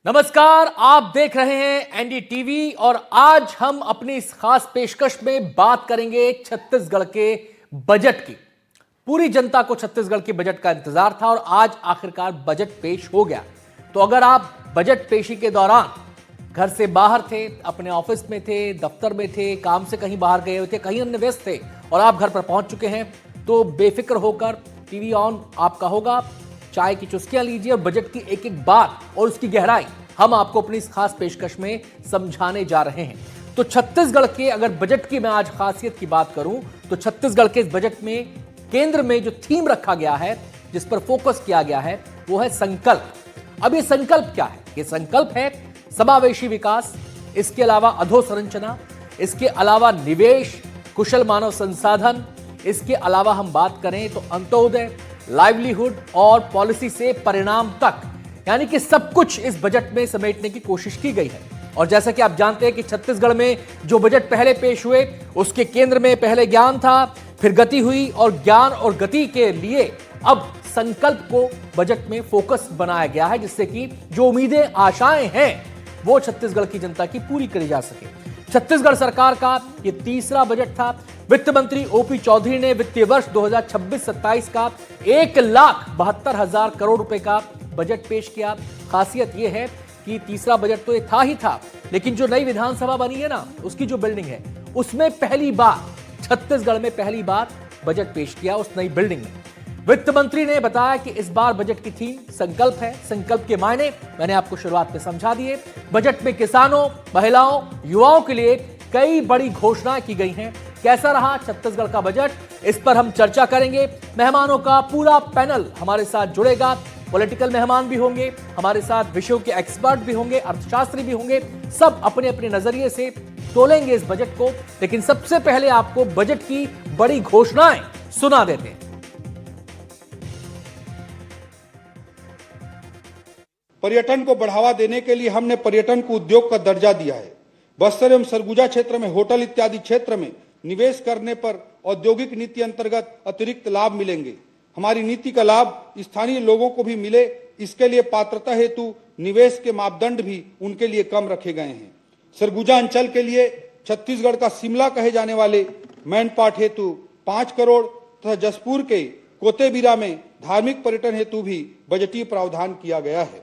नमस्कार, आप देख रहे हैं एनडीटीवी और आज हम अपनी इस खास पेशकश में बात करेंगे छत्तीसगढ़ के बजट की। पूरी जनता को छत्तीसगढ़ के बजट का इंतजार था और आज आखिरकार बजट पेश हो गया। तो अगर आप बजट पेशी के दौरान घर से बाहर थे, अपने ऑफिस में थे, दफ्तर में थे, काम से कहीं बाहर गए हुए थे, कहीं अन्य व्यस्त थे और आप घर पर पहुंच चुके हैं, तो बेफिक्र होकर टीवी ऑन आपका होगा, चाय की चुस्कियां लीजिए और बजट की एक एक बात और उसकी गहराई हम आपको अपनी इस खास पेशकश में समझाने जा रहे हैं। तो छत्तीसगढ़ के अगर बजट की मैं आज खासियत की बात करूं तो छत्तीसगढ़ के इस बजट में केंद्र में जो थीम रखा गया है, जिस पर फोकस किया गया है, वो है संकल्प। अब ये संकल्प क्या है? ये संकल्प है समावेशी विकास, इसके अलावा अधोसंरचना, इसके अलावा निवेश, कुशल मानव संसाधन, इसके अलावा हम बात करें तो अंत्योदय, लाइवलीहुड और पॉलिसी से परिणाम तक, यानी कि सब कुछ इस बजट में समेटने की कोशिश की गई है। और जैसा कि आप जानते हैं कि छत्तीसगढ़ में जो बजट पहले पेश हुए उसके केंद्र में पहले ज्ञान था, फिर गति हुई और ज्ञान और गति के लिए अब संकल्प को बजट में फोकस बनाया गया है, जिससे कि जो उम्मीदें आशाएं हैं वो छत्तीसगढ़ की जनता की पूरी करी जा सके। छत्तीसगढ़ सरकार का यह तीसरा बजट था। वित्त मंत्री ओपी चौधरी ने वित्तीय वर्ष 2026-27 का 1,72,000 करोड़ रुपए का बजट पेश किया। खासियत यह है कि तीसरा बजट तो ये था ही था, लेकिन जो नई विधानसभा बनी है ना, उसकी जो बिल्डिंग है, उसमें पहली बार छत्तीसगढ़ में पहली बार बजट पेश किया उस नई बिल्डिंग में। वित्त मंत्री ने बताया कि इस बार बजट की थीम संकल्प है। संकल्प के मायने मैंने आपको शुरुआत में समझा दिए। बजट में किसानों, महिलाओं, युवाओं के लिए कई बड़ी घोषणाएं की गई हैं। कैसा रहा छत्तीसगढ़ का बजट, इस पर हम चर्चा करेंगे। मेहमानों का पूरा पैनल हमारे साथ जुड़ेगा। पॉलिटिकल मेहमान भी होंगे हमारे साथ, विषयों के एक्सपर्ट भी होंगे, अर्थशास्त्री भी होंगे। सब अपने अपने नजरिए से तोलेंगे इस बजट को। लेकिन सबसे पहले आपको बजट की बड़ी घोषणाएं सुना देते हैं। पर्यटन को बढ़ावा देने के लिए हमने पर्यटन को उद्योग का दर्जा दिया है। बस्तर एवं सरगुजा क्षेत्र में होटल इत्यादि क्षेत्र में निवेश करने पर औद्योगिक नीति अंतर्गत अतिरिक्त लाभ मिलेंगे। हमारी नीति का लाभ स्थानीय लोगों को भी मिले, इसके लिए पात्रता हेतु निवेश के मापदंड भी उनके लिए कम रखे गए हैं। सरगुजा अंचल के लिए छत्तीसगढ़ का शिमला कहे जाने वाले मैनपाट हेतु 5 करोड़ तथा जसपुर के कोतेबिरा में धार्मिक पर्यटन हेतु भी बजटीय प्रावधान किया गया है।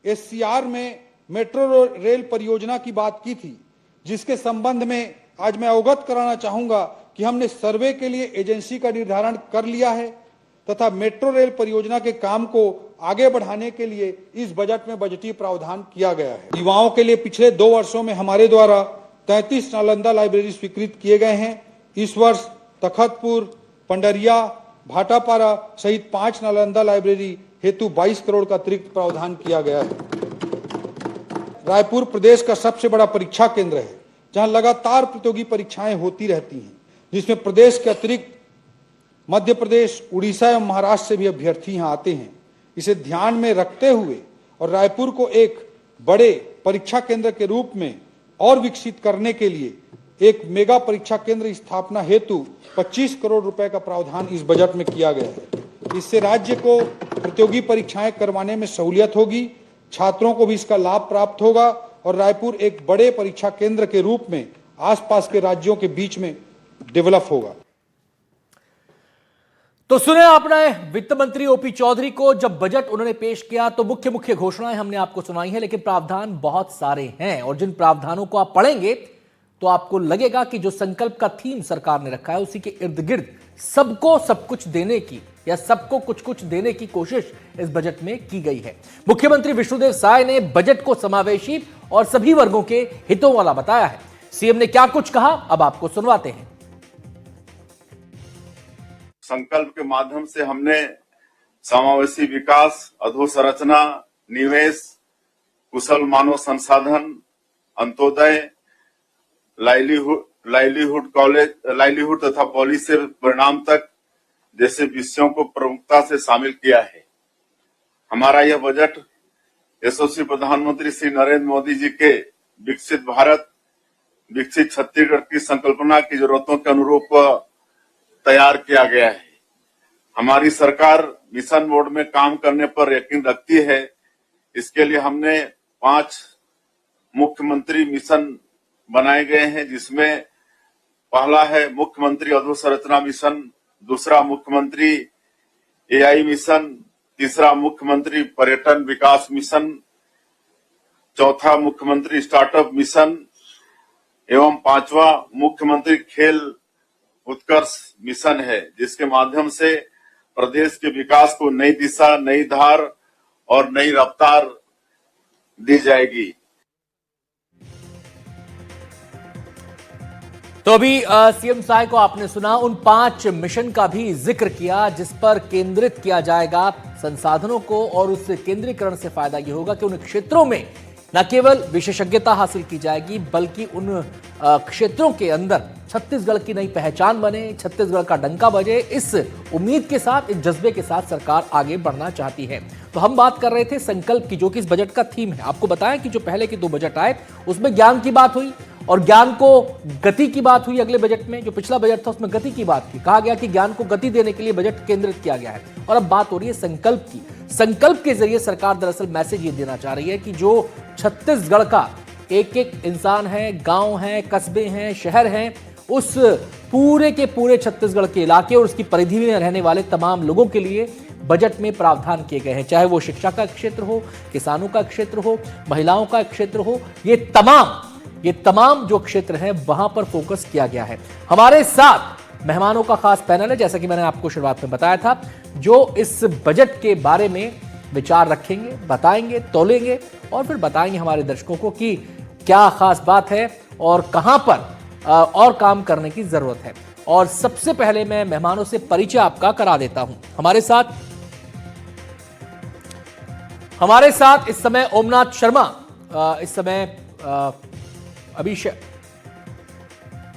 एससीआर में मेट्रो रेल परियोजना की बात की थी, जिसके संबंध में आज मैं अवगत कराना चाहूंगा कि हमने सर्वे के लिए एजेंसी का निर्धारण कर लिया है तथा मेट्रो रेल परियोजना के काम को आगे बढ़ाने के लिए इस बजट में बजटीय प्रावधान किया गया है। युवाओं के लिए पिछले 2 वर्षों में हमारे द्वारा 33 नालंदा लाइब्रेरी स्वीकृत किए गए हैं। इस वर्ष तखतपुर, पंडरिया, भाटापारा सहित 5 नालंदा लाइब्रेरी हेतु 22 करोड़ का अतिरिक्त प्रावधान किया गया है। रायपुर प्रदेश का सबसे बड़ा परीक्षा केंद्र है, जहां लगातार प्रतियोगी परीक्षाएं होती रहती हैं, जिसमें प्रदेश के अतिरिक्त मध्य प्रदेश, उड़ीसा एवं महाराष्ट्र से भी अभ्यर्थी यहां आते हैं। इसे ध्यान में रखते हुए और रायपुर को एक बड़े परीक्षा केंद्र के रूप में और विकसित करने के लिए एक मेगा परीक्षा केंद्र स्थापना हेतु 25 करोड़ रुपए का प्रावधान इस बजट में किया गया है। इससे राज्य को प्रतियोगी परीक्षाएं करवाने में सहूलियत होगी, छात्रों को भी इसका लाभ प्राप्त होगा और रायपुर एक बड़े परीक्षा केंद्र के रूप में आसपास के राज्यों के बीच में डेवलप होगा। तो सुने आपने वित्त मंत्री ओपी चौधरी को। जब बजट उन्होंने पेश किया तो मुख्य मुख्य घोषणाएं हमने आपको सुनाई हैं, लेकिन प्रावधान बहुत सारे हैं और जिन प्रावधानों को आप पढ़ेंगे तो आपको लगेगा कि जो संकल्प का थीम सरकार ने रखा है उसी के इर्द गिर्द सबको सब कुछ देने की या सबको कुछ कुछ देने की कोशिश इस बजट में की गई है। मुख्यमंत्री विष्णुदेव साय ने बजट को समावेशी और सभी वर्गों के हितों वाला बताया है। सीएम ने क्या कुछ कहा, अब आपको सुनवाते हैं। संकल्प के माध्यम से हमने समावेशी विकास, अधोसंरचना, निवेश, कुशल मानव संसाधन, अंत्योदय, लाइवलीहुड तथा पॉलिसी से परिणाम तक जैसे विषयों को प्रमुखता से शामिल किया है। हमारा यह बजट यशस्वी प्रधानमंत्री श्री नरेंद्र मोदी जी के विकसित भारत, विकसित छत्तीसगढ़ की संकल्पना की जरूरतों के अनुरूप तैयार किया गया है। हमारी सरकार मिशन मोड में काम करने पर यकीन रखती है। इसके लिए हमने 5 मुख्यमंत्री मिशन बनाए गए हैं, जिसमें पहला है मुख्यमंत्री अधोसंरचना मिशन, दूसरा मुख्यमंत्री एआई मिशन, तीसरा मुख्यमंत्री पर्यटन विकास मिशन, चौथा मुख्यमंत्री स्टार्टअप मिशन एवं पांचवा मुख्यमंत्री खेल उत्कर्ष मिशन है, जिसके माध्यम से प्रदेश के विकास को नई दिशा, नई धार और नई रफ्तार दी जाएगी। तो अभी सीएम साय को आपने सुना, उन 5 मिशन का भी जिक्र किया जिस पर केंद्रित किया जाएगा संसाधनों को, और उस केंद्रीकरण से फायदा यह होगा कि उन क्षेत्रों में न केवल विशेषज्ञता हासिल की जाएगी बल्कि उन क्षेत्रों के अंदर छत्तीसगढ़ की नई पहचान बने, छत्तीसगढ़ का डंका बजे। इस उम्मीद के साथ, इस जज्बे के साथ सरकार आगे बढ़ना चाहती है। तो हम बात कर रहे थे संकल्प की, जो कि इस बजट का थीम है। आपको बताएं कि जो पहले के 2 बजट आए उसमें ज्ञान की बात हुई और ज्ञान को गति की बात हुई। अगले बजट में जो पिछला बजट था उसमें गति की बात थी, कहा गया कि ज्ञान को गति देने के लिए बजट केंद्रित किया गया है। और अब बात हो रही है संकल्प की। संकल्प के जरिए सरकार दरअसल मैसेज ये देना चाह रही है कि जो छत्तीसगढ़ का एक एक इंसान है, गांव है, कस्बे हैं, शहर हैं, उस पूरे के पूरे छत्तीसगढ़ के इलाके और उसकी परिधि में रहने वाले तमाम लोगों के लिए बजट में प्रावधान किए गए हैं। चाहे वो शिक्षा का क्षेत्र हो, किसानों का क्षेत्र हो, महिलाओं का क्षेत्र हो, ये तमाम जो क्षेत्र हैं वहां पर फोकस किया गया है। हमारे साथ मेहमानों का खास पैनल है, जैसा कि मैंने आपको शुरुआत में बताया था, जो इस बजट के बारे में विचार रखेंगे, बताएंगे, तोलेंगे और फिर बताएंगे हमारे दर्शकों को कि क्या खास बात है और कहां पर और काम करने की जरूरत है। और सबसे पहले मैं मेहमानों से परिचय आपका करा देता हूं। हमारे साथ इस समय ओमनाथ शर्मा, इस समय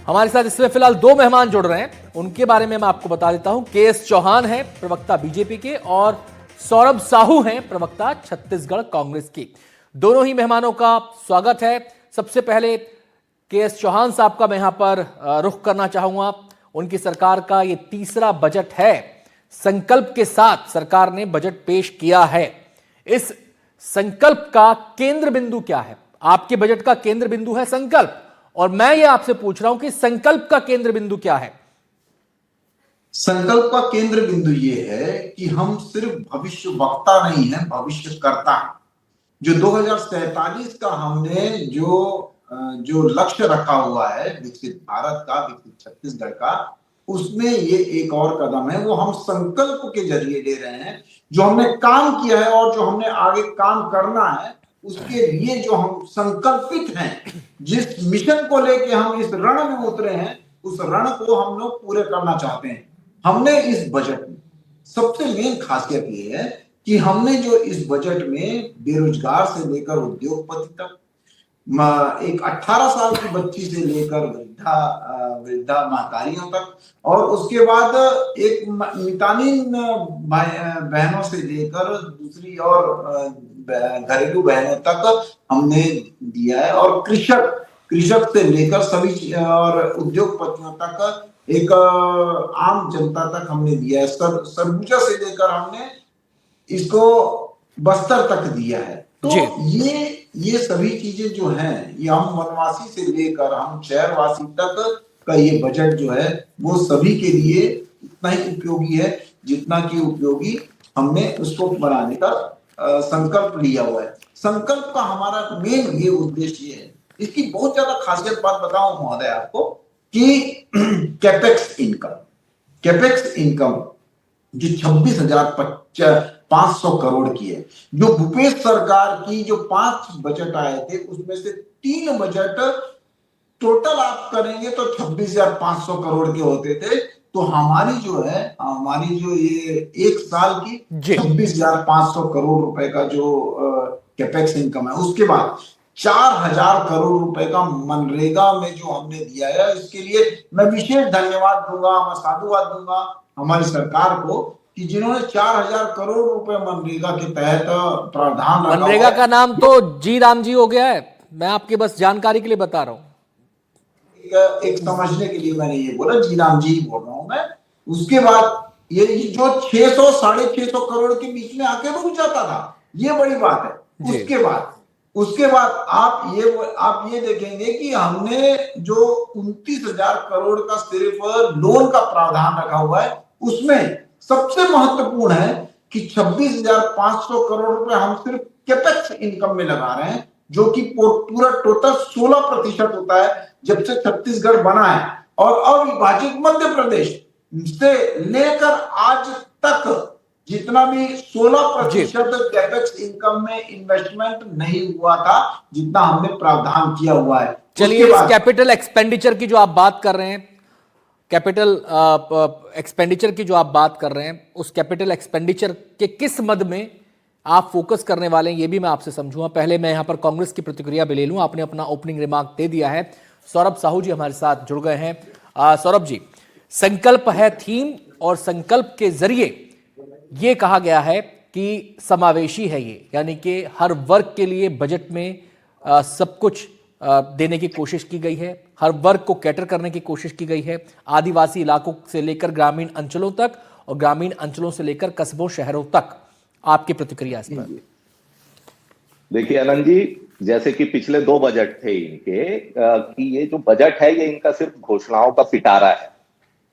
हमारे साथ इसमें फिलहाल 2 मेहमान जुड़ रहे हैं। उनके बारे में मैं आपको बता देता हूं। केएस चौहान हैं प्रवक्ता बीजेपी के और सौरभ साहू हैं प्रवक्ता छत्तीसगढ़ कांग्रेस के। दोनों ही मेहमानों का स्वागत है। सबसे पहले केएस चौहान साहब का मैं यहां पर रुख करना चाहूंगा। उनकी सरकार का ये तीसरा बजट है। संकल्प के साथ सरकार ने बजट पेश किया है। इस संकल्प का केंद्र बिंदु क्या है? आपके बजट का केंद्र बिंदु है संकल्प, और मैं ये आपसे पूछ रहा हूं कि संकल्प का केंद्र बिंदु क्या है? संकल्प का केंद्र बिंदु ये है कि हम सिर्फ भविष्य वक्ता नहीं है, भविष्य कर्ता है। जो 2047 का हमने जो लक्ष्य रखा हुआ है विकसित भारत का, विकसित छत्तीसगढ़ का, उसमें ये एक और कदम है। वो हम संकल्प के जरिए ले रहे हैं। जो हमने काम किया है और जो हमने आगे काम करना है, उसके लिए जो हम संकल्पित हैं, जिस मिशन को लेके हम इस रण में उतरे हैं, उस रण को हम लोग पूरे करना चाहते हैं। हमने इस बजट में सबसे मेन खासियत ये है कि हमने जो इस बजट में बेरोजगार से लेकर उद्योगपति तक, एक 18 साल की बच्ची से लेकर वृद्धा महतारियों तक, और उसके बाद एक मितानिन बहनों से लेकर दूसरी और घरेलू बहनों तक हमने दिया है, और कृषक से लेकर सभी और उद्योगपतियों तक, एक आम जनता तक हमने दिया है। सरगुजा से लेकर हमने इसको बस्तर तक दिया है। तो ये सभी चीजें जो हैं, ये हम वनवासी से लेकर हम शहरवासी तक का ये बजट जो है वो सभी के लिए उतना ही उपयोगी है जितना कि उपयोगी हमने उसको बनाने का संकल्प लिया हुआ है। संकल्प का हमारा मेन ये उद्देश्य ये है। इसकी बहुत ज्यादा खासियत बात बताऊं महोदय आपको कि कैपेक्स इनकम जो 26,500 करोड़ की है, जो भूपेश सरकार की जो 5 बजट आए थे उसमें से 3 बजट टोटल आप करेंगे तो 26,500 करोड़ के होते थे। तो हमारी जो ये एक साल की 26,500 करोड़ रुपए का जो कैपेक्स इनकम है, उसके बाद 4,000 करोड़ रुपए का मनरेगा में जो हमने दिया है, इसके लिए मैं विशेष धन्यवाद दूंगा, मैं साधुवाद दूंगा हमारी सरकार को कि जिन्होंने 4,000 करोड़ रुपए मनरेगा के तहत प्रावधान रखा। मनरेगा का नाम तो जी राम जी हो गया है। मैं आपके बस जानकारी के लिए बता रहा हूँ, एक समझने के लिए मैंने ये बोला, जी राम जी बोल रहा हूं मैं। उसके बाद ये जो 600 650 करोड़ के बीच में आके रुक जाता था, ये बड़ी बात है। उसके बाद उसके बाद आप ये देखेंगे कि हमने जो 29,000 करोड़ का सिर्फ लोन का प्रावधान रखा हुआ है, उसमें सबसे महत्वपूर्ण है कि 26,500 करोड़ रुपए हम सिर्फ कैपेक्स इनकम में लगा रहे हैं, जो कि पूरा टोटल 16% होता है जब से छत्तीसगढ़ बना है। और अविभाजित मध्य प्रदेश से लेकर आज तक जितना भी 16% कैपेक्स इनकम में इन्वेस्टमेंट नहीं हुआ था, जितना हमने प्रावधान किया हुआ है। चलिए, इस कैपिटल एक्सपेंडिचर की जो आप बात कर रहे हैं, कैपिटल एक्सपेंडिचर की जो आप बात कर रहे हैं, उस कैपिटल एक्सपेंडिचर के किस मद में आप फोकस करने वाले हैं, ये भी मैं आपसे समझूंगा। पहले मैं यहां पर कांग्रेस की प्रतिक्रिया भी ले लूं। आपने अपना ओपनिंग रिमार्क दे दिया है। सौरभ साहू जी हमारे साथ जुड़ गए हैं। सौरभ जी, संकल्प है थीम, और संकल्प के जरिए ये कहा गया है कि समावेशी है ये, यानी कि हर वर्ग के लिए बजट में सब कुछ देने की कोशिश की गई है, हर वर्ग को कैटर करने की कोशिश की गई है, आदिवासी इलाकों से लेकर ग्रामीण अंचलों तक और ग्रामीण अंचलों से लेकर कस्बों शहरों तक। आपकी प्रतिक्रिया इस पर? देखिए अनंत जी, जैसे कि पिछले 2 बजट थे इनके, कि ये जो बजट है ये इनका सिर्फ घोषणाओं का पिटारा है।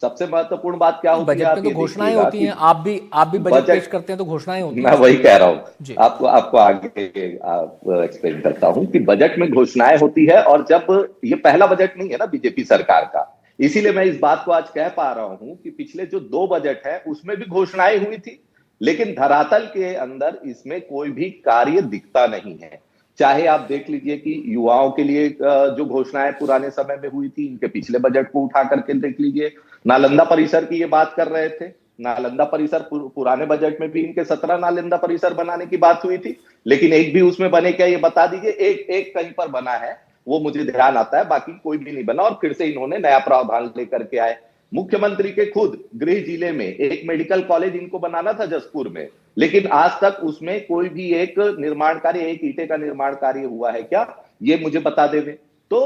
सबसे महत्वपूर्ण बात क्या होती है? बजट में तो घोषणाएं होती हैं, आप भी बजट पेश करते हैं तो घोषणाएं होती हैं। मैं वही कह रहा हूँ, आपको आगे एक्सप्लेन करता हूँ कि बजट में घोषणाएं होती है, और जब ये पहला बजट नहीं है ना बीजेपी सरकार का, इसीलिए मैं इस बात को आज कह पा रहा हूँ कि पिछले जो 2 बजट है उसमें भी घोषणाएं हुई थी, लेकिन धरातल के अंदर इसमें कोई भी कार्य दिखता नहीं है। चाहे आप देख लीजिए कि युवाओं के लिए जो घोषणाएं पुराने समय में हुई थी, इनके पिछले बजट को उठा करके देख लीजिए। नालंदा परिसर की ये बात कर रहे थे, नालंदा परिसर पुराने बजट में भी इनके 17 नालंदा परिसर बनाने की बात हुई थी, लेकिन एक भी उसमें बने क्या ये बता दीजिए। एक कहीं पर बना है वो मुझे ध्यान आता है, बाकी कोई भी नहीं बना, और फिर से इन्होंने नया प्रावधान लेकर के आए। मुख्यमंत्री के खुद गृह जिले में एक मेडिकल कॉलेज इनको बनाना था जसपुर में, लेकिन आज तक उसमें कोई भी एक निर्माण कार्य, एक ईंटे का निर्माण कार्य हुआ है क्या, ये मुझे बता देवे। तो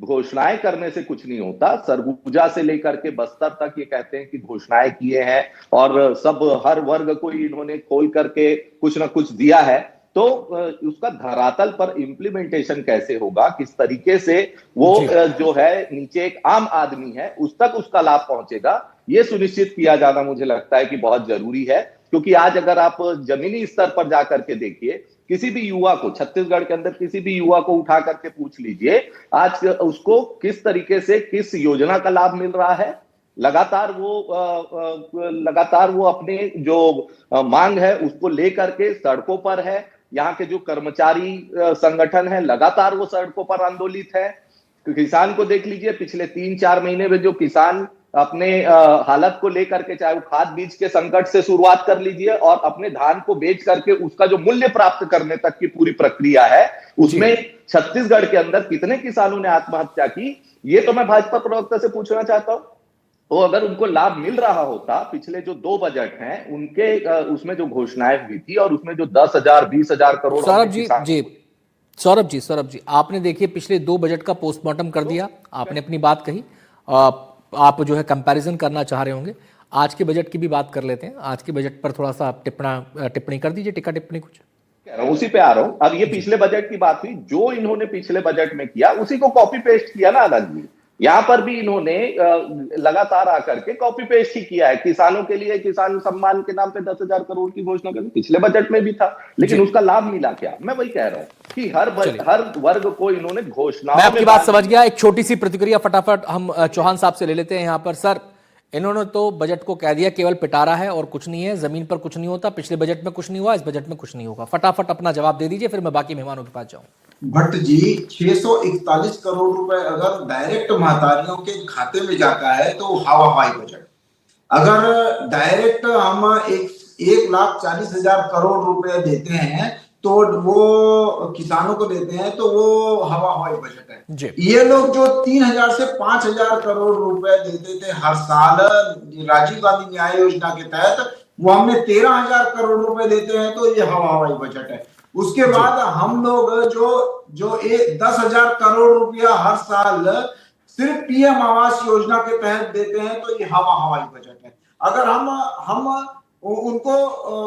घोषणाएं करने से कुछ नहीं होता। सरगुजा से लेकर के बस्तर तक ये कहते हैं कि घोषणाएं किए हैं और सब हर वर्ग को इन्होंने खोल करके कुछ ना कुछ दिया है, तो उसका धरातल पर इंप्लीमेंटेशन कैसे होगा, किस तरीके से वो जो है नीचे एक आम आदमी है उस तक उसका लाभ पहुंचेगा, ये सुनिश्चित किया जाना मुझे लगता है कि बहुत जरूरी है। क्योंकि आज अगर आप जमीनी स्तर पर जाकर के देखिए, किसी भी युवा को छत्तीसगढ़ के अंदर किसी भी युवा को उठा करके पूछ लीजिए आज उसको किस तरीके से किस योजना का लाभ मिल रहा है। लगातार वो अपने जो मांग है उसको लेकर के सड़कों पर है। यहाँ के जो कर्मचारी संगठन है लगातार वो सड़कों पर आंदोलित है। किसान को देख लीजिए, पिछले 3-4 महीने में जो किसान अपने हालत को लेकर के, चाहे वो खाद बीज के संकट से शुरुआत कर लीजिए और अपने धान को बेच करके उसका जो मूल्य प्राप्त करने तक की पूरी प्रक्रिया है, उसमें छत्तीसगढ़ के अंदर कितने किसानों ने आत्महत्या की, ये तो मैं भाजपा प्रवक्ता से पूछना चाहता हूं। तो अगर उनको लाभ मिल रहा होता, पिछले जो 2 बजट हैं उनके उसमें जो घोषणाएं हुई थी और उसमें जो 10,000 20,000 करोड़। सौरभ जी, आपने देखिए पिछले 2 बजट का पोस्टमार्टम कर दिया, आपने अपनी बात कही, आप जो है कंपैरिजन करना चाह रहे होंगे। आज के बजट की भी बात कर लेते हैं। आज के बजट पर थोड़ा सा टिप्पणी कर दीजिए, टिक्का टिप्पणी कुछ। उसी पे आ रहा हूं। अब ये पिछले बजट की बात हुई, जो इन्होंने पिछले बजट में किया उसी को कॉपी पेस्ट किया ना आनंद जी। यहां पर भी इन्होंने लगातार आकर के कॉपी पेस्ट ही किया है। किसानों के लिए किसान सम्मान के नाम पे 10,000 करोड़ की घोषणा कर, पिछले बजट में भी था, लेकिन उसका लाभ मिला क्या? मैं वही कह रहा हूं कि हर वर्ग को इन्होंने घोषणा। मैं आपकी बात समझ गया। एक छोटी सी प्रतिक्रिया फटाफट हम चौहान साहब से ले लेते हैं यहां पर। सर, इन्होंने तो बजट को कह दिया केवल पिटारा है और कुछ नहीं है, जमीन पर कुछ नहीं होता, पिछले बजट में कुछ नहीं हुआ, इस बजट में कुछ नहीं होगा। फटाफट अपना जवाब दे दीजिए, फिर मैं बाकी मेहमानों के पास जाऊं। भट्ट जी, 641 करोड़ रुपए अगर डायरेक्ट महतारियों के खाते में जाता है तो हवा हवाई बजट। अगर डायरेक्ट हम 1,40,000 करोड़ रुपए देते हैं तो वो किसानों को देते हैं तो वो हवा हवाई बजट है। ये लोग जो 3,000 से 5,000 करोड़ रुपए देते थे हर साल राजीव गांधी न्याय योजना के तहत, वो हमने 13,000 करोड़ रुपए देते हैं तो ये हवा हवाई बजट है। उसके बाद हम लोग जो 10,000 करोड़ रुपया हर साल सिर्फ पीएम आवास योजना के तहत देते हैं तो ये हवा हवाई बजट है। अगर हम उनको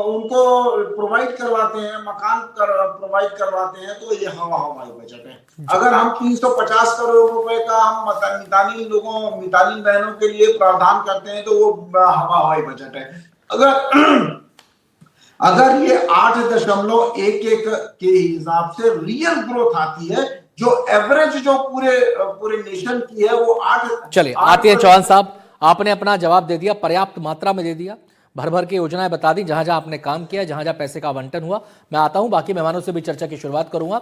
उनको प्रोवाइड करवाते हैं, मकान प्रोवाइड करवाते हैं, तो ये हवाई बजट है। अगर हम 350 करोड़ रुपए का हम मितानिन बहनों के लिए प्रावधान करते हैं तो वो हवाई बजट है। अगर ये 8.11 के हिसाब से रियल ग्रोथ आती है, जो एवरेज जो पूरे नेशन की है वो 8। चलिए आते हैं चौहान साहब, आपने अपना जवाब दे दिया, पर्याप्त मात्रा में दे दिया, भर भर के योजनाएं बता दी, जहां जहां आपने काम किया, जहां जहां पैसे का आवंटन हुआ। मैं आता हूं, बाकी मेहमानों से भी चर्चा की शुरुआत करूंगा।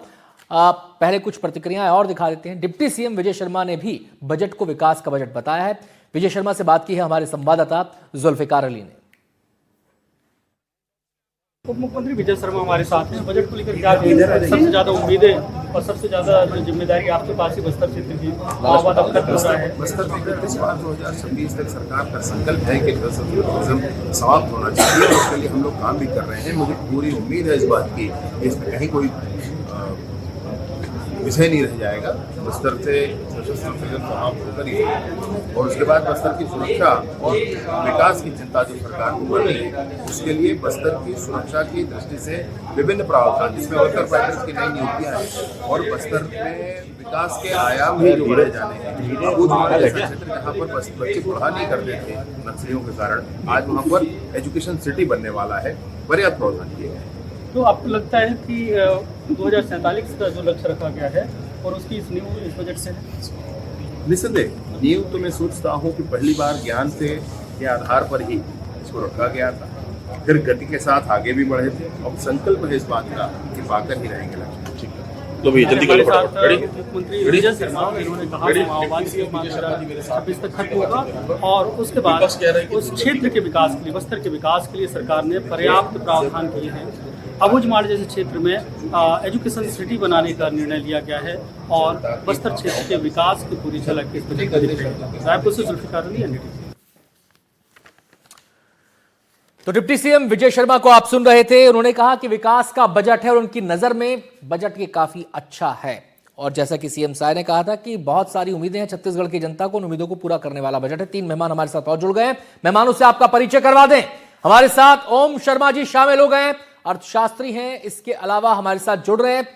पहले कुछ प्रतिक्रियाएं और दिखा देते हैं। डिप्टी सीएम विजय शर्मा ने भी बजट को विकास का बजट बताया है। विजय शर्मा से बात की है हमारे संवाददाता जुल्फिकार अली ने। उप मुख्यमंत्री विजय शर्मा हमारे साथ हैं। बजट को लेकर क्या कहेंगे? सबसे ज्यादा उम्मीदें और सबसे ज्यादा जो जिम्मेदारी आपके पास ही बस्तर क्षेत्र की माओवाद अब तक हो रहा है। बस्तर में 2026 तक सरकार का संकल्प है कि टूरिज्म समाप्त होना चाहिए। उसके लिए हम लोग काम भी कर रहे हैं। मुझे पूरी उम्मीद है इस बात की कि इसमें कहीं कोई विषय नहीं रह जाएगा। बस्तर से सशस्त्र सेना समाप्त होकर ही और उसके बाद बस्तर की सुरक्षा और विकास की चिंता जो सरकार को कर रही है, उसके लिए बस्तर की सुरक्षा की दृष्टि से विभिन्न प्रावधान, जिसमें वर्कर फाइटर्स की नई नियुक्तियां हैं और बस्तर में विकास के आयाम भी जो बढ़े जाने हैं। वो जैसा क्षेत्र जहाँ पर बच्चे पढ़ा नहीं करते थे नक्सलियों के कारण, आज वहाँ पर एजुकेशन सिटी बनने वाला है। पर्याप्त प्रावधान किए गए। तो आपको लगता है कि 2047 का जो लक्ष्य रखा गया है और उसकी इस बजट से निस्संदेह नींव तो मैं सोचता हूँ कि पहली बार ज्ञान से के आधार पर ही इसको रखा गया था, फिर गति के साथ आगे भी बढ़े थे। अब संकल्प है इस बात का कि पाकर ही रहेंगे लक्ष्य। तो भैया जल्दी करो फटाफट। मुख्यमंत्री विजय शर्मा इन्होंने कहा कि माओवाद की मात्रा 26 तक खत्म होगा और उसके बाद उस क्षेत्र के विकास के लिए, बस्तर के विकास के लिए सरकार ने पर्याप्त प्रावधान किए हैं। अबुझमाड़ जैसे क्षेत्र में एजुकेशन सिटी बनाने का निर्णय लिया गया है और बस्तर क्षेत्र के विकास की पूरी झलक इस बजट में दिख रही है। रायपुर से जुल्फिकार अली, एनडीटीवी। तो डिप्टी सीएम विजय शर्मा को आप सुन रहे थे। उन्होंने कहा कि विकास का बजट है और उनकी नजर में बजट ये काफी अच्छा है। और जैसा कि सीएम साहब ने कहा था कि बहुत सारी उम्मीदें हैं छत्तीसगढ़ की जनता को, उन उम्मीदों को पूरा करने वाला बजट है। 3 मेहमान हमारे साथ और जुड़ गए हैं। मेहमानों से आपका परिचय करवा दें। हमारे साथ ओम शर्मा जी शामिल हो गए, अर्थशास्त्री हैं। इसके अलावा हमारे साथ जुड़ रहे हैं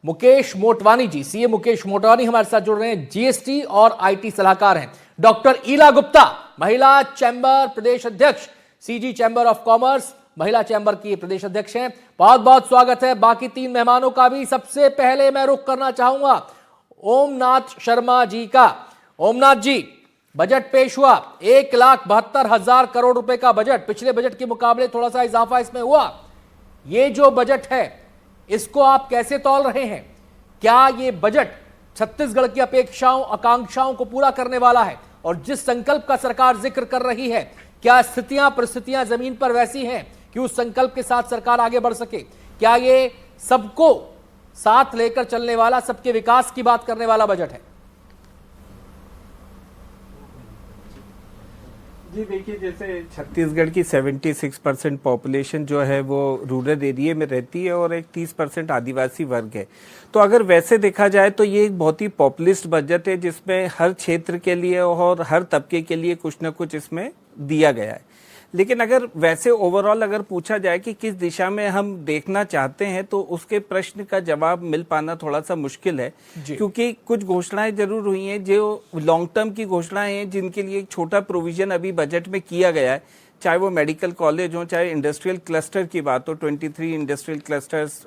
मुकेश मोटवानी जी, सीए मुकेश मोटवानी हमारे साथ जुड़ रहे हैं, जीएसटी और आईटी सलाहकार हैं। डॉक्टर ईला गुप्ता, महिला चैंबर प्रदेश अध्यक्ष, सीजी चैंबर ऑफ कॉमर्स महिला चैंबर की प्रदेश अध्यक्ष हैं। बहुत बहुत स्वागत है बाकी 3 मेहमानों का भी। सबसे पहले मैं रुख करना चाहूंगा ओमनाथ शर्मा जी का। ओमनाथ जी, बजट पेश हुआ, 1,72,000 करोड़ रुपए का बजट, पिछले बजट के मुकाबले थोड़ा सा इजाफा इसमें हुआ। ये जो बजट है इसको आप कैसे तौल रहे हैं? क्या ये बजट छत्तीसगढ़ की अपेक्षाओं आकांक्षाओं को पूरा करने वाला है? और जिस संकल्प का सरकार जिक्र कर रही है, क्या स्थितियां परिस्थितियां जमीन पर वैसी हैं कि उस संकल्प के साथ सरकार आगे बढ़ सके? क्या ये सबको साथ लेकर चलने वाला, सबके विकास की बात करने वाला बजट है? जी देखिए, जैसे छत्तीसगढ़ की 76% पॉपुलेशन जो है वो रूरल एरिया में रहती है और एक 30% आदिवासी वर्ग है। तो अगर वैसे देखा जाए तो ये एक बहुत ही पॉपुलिस्ट बजट है जिसमें हर क्षेत्र के लिए और हर तबके के लिए कुछ न कुछ इसमें दिया गया है। लेकिन अगर वैसे ओवरऑल अगर पूछा जाए कि किस दिशा में हम देखना चाहते हैं तो उसके प्रश्न का जवाब मिल पाना थोड़ा सा मुश्किल है, क्योंकि कुछ घोषणाएं जरूर हुई हैं जो लॉन्ग टर्म की घोषणाएं हैं, जिनके लिए एक छोटा प्रोविजन अभी बजट में किया गया है, चाहे वो मेडिकल कॉलेज हो, चाहे इंडस्ट्रियल क्लस्टर की बात हो। 23 इंडस्ट्रियल क्लस्टर्स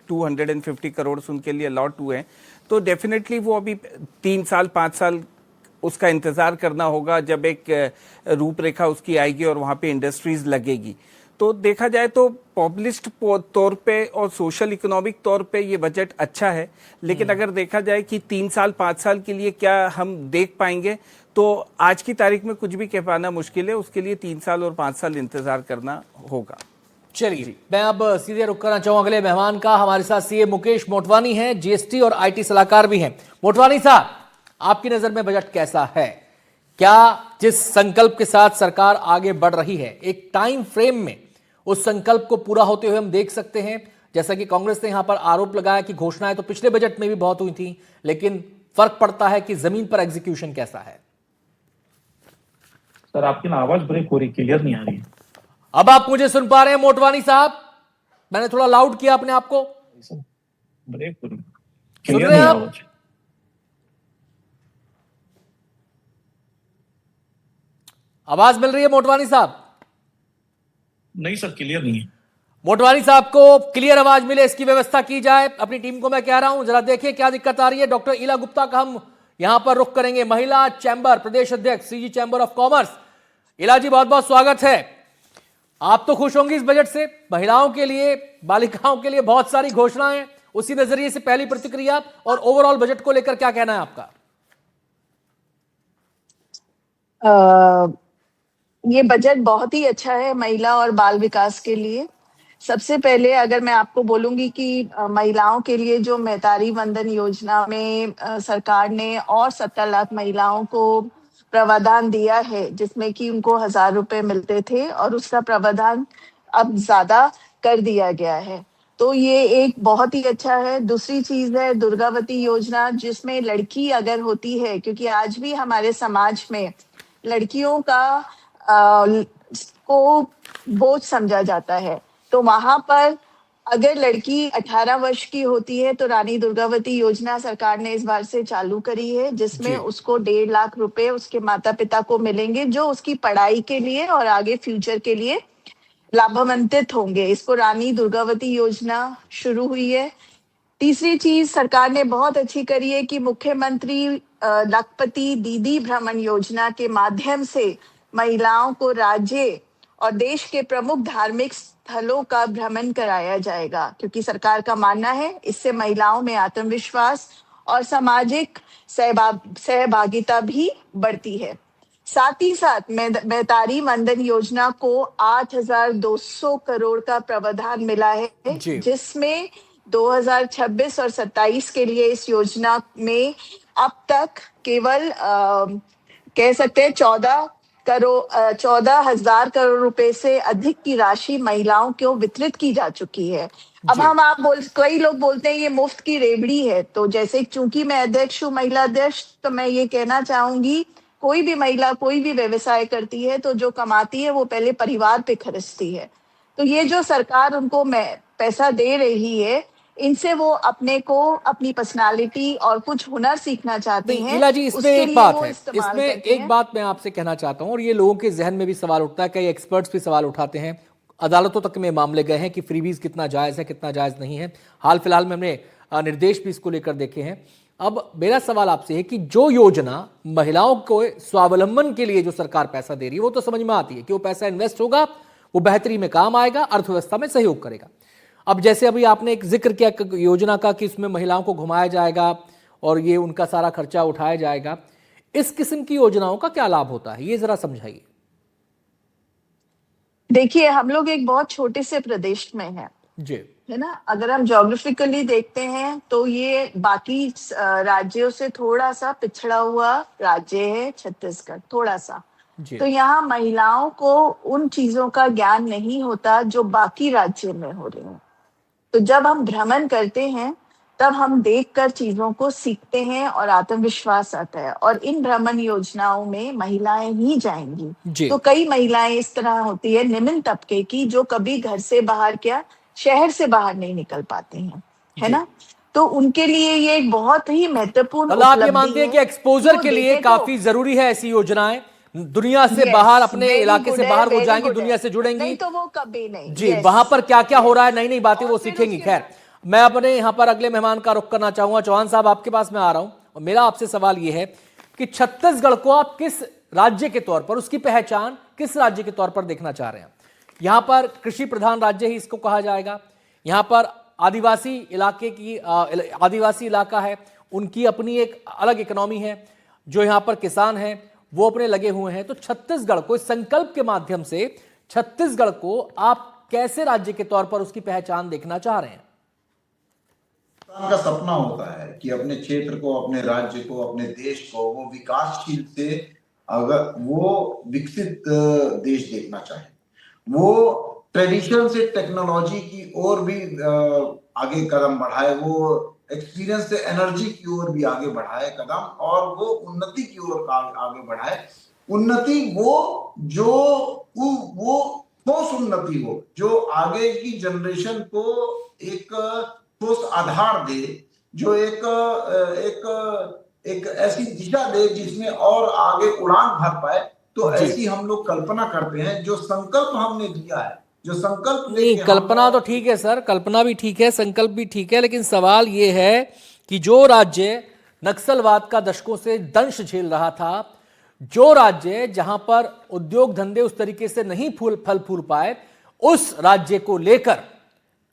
250 करोड़ उनके लिए अलॉट हुए हैं। तो डेफिनेटली वो अभी 3 साल 5 साल उसका इंतज़ार करना होगा जब एक रूपरेखा उसकी आएगी और वहाँ पे इंडस्ट्रीज लगेगी। तो देखा जाए तो पॉपुलिस्ट तौर पे और सोशल इकोनॉमिक तौर पे ये बजट अच्छा है, लेकिन अगर देखा जाए कि 3 साल 5 साल के लिए क्या हम देख पाएंगे तो आज की तारीख में कुछ भी कह पाना मुश्किल है। उसके लिए 3 साल और 5 साल इंतजार करना होगा। चलिए, मैं अब सीधे रुक करना चाहूंगा अगले मेहमान का। हमारे साथ सीए मुकेश मोटवानी हैं, जीएसटी और आईटी सलाहकार भी हैं। मोटवानी साहब, आपकी नजर में बजट कैसा है? क्या जिस संकल्प के साथ सरकार आगे बढ़ रही है, एक टाइम फ्रेम में उस संकल्प को पूरा होते हुए हम देख सकते हैं? जैसा कि कांग्रेस ने यहां पर आरोप लगाया कि घोषणाएं तो पिछले बजट में भी बहुत हुई थी, लेकिन फर्क पड़ता है कि जमीन पर एग्जीक्यूशन कैसा है। सर आपकी ना आवाज ब्रेक हो रही, क्लियर नहीं आ रही है। अब आप मुझे सुन पा रहे हैं मोटवानी साहब? मैंने थोड़ा लाउड किया अपने आप को, सुन रहे हैं आप? आवाज मिल रही है मोटवानी साहब? नहीं सर, क्लियर नहीं है। मोटवानी साहब को क्लियर आवाज मिले, इसकी व्यवस्था की जाए। अपनी टीम को मैं कह रहा हूं जरा देखिए क्या दिक्कत आ रही है। डॉक्टर इला गुप्ता का हम यहां पर रुख करेंगे, महिला चैंबर प्रदेश अध्यक्ष सीजी चैंबर ऑफ कॉमर्स। इला जी बहुत बहुत स्वागत है। आप तो खुश होंगी इस बजट से, महिलाओं के लिए, बालिकाओं के लिए बहुत सारी घोषणाएं, उसी नजरिए से पहली प्रतिक्रिया और ओवरऑल बजट को लेकर क्या कहना है आपका? ये बजट बहुत ही अच्छा है महिला और बाल विकास के लिए। सबसे पहले अगर मैं आपको बोलूंगी कि महिलाओं के लिए जो मेहतारी वंदन योजना में सरकार ने और 17 लाख महिलाओं को प्रावधान दिया है, जिसमें कि उनको 1,000 रुपए मिलते थे और उसका प्रावधान अब ज्यादा कर दिया गया है, तो ये एक बहुत ही अच्छा है। दूसरी चीज है दुर्गावती योजना, जिसमें लड़की अगर होती है, क्योंकि आज भी हमारे समाज में लड़कियों का को बोझ समझा जाता है, तो वहां पर अगर लड़की 18 वर्ष की होती है तो रानी दुर्गावती योजना सरकार ने इस बार से चालू करी है, जिसमें उसको 1.5 लाख रुपए उसके माता पिता को मिलेंगे, जो उसकी पढ़ाई के लिए और आगे फ्यूचर के लिए लाभान्वित होंगे। इसको रानी दुर्गावती योजना शुरू हुई है। तीसरी चीज सरकार ने बहुत अच्छी करी है कि मुख्यमंत्री लखपति दीदी भ्रमण योजना के माध्यम से महिलाओं को राज्य और देश के प्रमुख धार्मिक स्थलों का भ्रमण कराया जाएगा, क्योंकि सरकार का मानना है इससे महिलाओं में आत्मविश्वास और सामाजिक सहभागिता भी बढ़ती है। साथ ही साथ मेहतारी वंदन योजना को 8,200 करोड़ का प्रावधान मिला है, जिसमें 2026 और 27 के लिए इस योजना में अब तक केवल कह सकते हैं 14,000 करोड़ रुपए से अधिक की राशि महिलाओं को वितरित की जा चुकी है। अब कई लोग बोलते हैं ये मुफ्त की रेवड़ी है, तो जैसे चूंकि मैं अध्यक्ष हूँ, महिला अध्यक्ष, तो मैं ये कहना चाहूंगी कोई भी महिला कोई भी व्यवसाय करती है तो जो कमाती है वो पहले परिवार पे खर्चती है, तो ये जो सरकार उनको पैसा दे रही है, इनसे वो अपने को अपनी पर्सनालिटी और कुछ हुनर सीखना चाहती हैं। इला जी इसमें एक बात है, इसमें एक बात मैं आपसे कहना चाहता हूं और ये लोगों के जहन में भी सवाल उठता है, कई एक्सपर्ट्स भी सवाल उठाते हैं, अदालतों तक में मामले गए हैं कि फ्रीबीज कितना जायज है कितना जायज नहीं है। हाल फिलहाल में हमने निर्देश भी इसको लेकर देखे हैं। अब मेरा सवाल आपसे है कि जो योजना महिलाओं को स्वावलंबन के लिए जो सरकार पैसा दे रही है वो तो समझ में आती है कि वो पैसा इन्वेस्ट होगा, वो बेहतरी में काम आएगा, अर्थव्यवस्था में सहयोग करेगा। अब जैसे अभी आपने एक जिक्र किया योजना का कि इसमें महिलाओं को घुमाया जाएगा और ये उनका सारा खर्चा उठाया जाएगा, इस किस्म की योजनाओं का क्या लाभ होता है, ये जरा समझाइए। देखिए हम लोग एक बहुत छोटे से प्रदेश में हैं जी, है ना। अगर हम ज्योग्राफिकली देखते हैं तो ये बाकी राज्यों से थोड़ा सा पिछड़ा हुआ राज्य है छत्तीसगढ़, थोड़ा सा। तो यहाँ महिलाओं को उन चीजों का ज्ञान नहीं होता जो बाकी राज्य में हो रही हैं। तो जब हम भ्रमण करते हैं तब हम देखकर चीजों को सीखते हैं और आत्मविश्वास आता है, और इन भ्रमण योजनाओं में महिलाएं ही जाएंगी। तो कई महिलाएं इस तरह होती है निम्न तबके की जो कभी घर से बाहर क्या शहर से बाहर नहीं निकल पाती हैं, है ना। तो उनके लिए ये एक बहुत ही महत्वपूर्ण मतलब आप ये मानते हैं कि एक्सपोजर के लिए काफी जरूरी है ऐसी योजनाएं, दुनिया से बाहर, अपने इलाके से बाहर वो जाएंगी, दुनिया से जुड़ेंगी, नहीं तो वो कभी नहीं। जी, वहां पर क्या क्या हो रहा है, नई नई बातें वो सीखेंगी। खैर, मैं अपने यहाँ पर अगले मेहमान का रुख करना चाहूंगा। चौहान साहब आपके पास मैं आ रहा हूं और मेरा आपसे सवाल ये है कि छत्तीसगढ़ को आप किस राज्य के तौर पर, उसकी पहचान किस राज्य के तौर पर देखना चाह रहे हैं? यहाँ पर कृषि प्रधान राज्य ही इसको कहा जाएगा, यहाँ पर आदिवासी इलाके की आदिवासी इलाका है, उनकी अपनी एक अलग इकोनॉमी है, जो यहाँ पर किसान हैं वो अपने लगे हुए हैं। तो छत्तीसगढ़ को इस संकल्प के माध्यम से छत्तीसगढ़ को आप कैसे राज्य के तौर पर उसकी पहचान देखना चाह रहे हैं? का सपना होता है कि अपने क्षेत्र को, अपने राज्य को, अपने देश को वो विकासशील से अगर वो विकसित देश देखना चाहे, वो ट्रेडिशन से टेक्नोलॉजी की ओर भी आगे कदम बढ़ाए, वो एक्सपीरियंस से एनर्जी की ओर भी आगे बढ़ाए कदम, और वो उन्नति की ओर आगे बढ़ाए। उन्नति वो जो वो ठोस उन्नति हो, जो आगे की जनरेशन को एक ठोस आधार दे, जो एक ऐसी दिशा दे जिसमें और आगे उड़ान भर पाए। तो ऐसी हम लोग कल्पना करते हैं। जो संकल्प हमने दिया है, जो संकल्प नहीं, कल्पना तो ठीक है सर, कल्पना भी ठीक है, संकल्प भी ठीक है, लेकिन सवाल ये है कि जो राज्य नक्सलवाद का दशकों से दंश झेल रहा था, जो राज्य जहां पर उद्योग धंधे उस तरीके से नहीं फल फूल पाए, उस राज्य को लेकर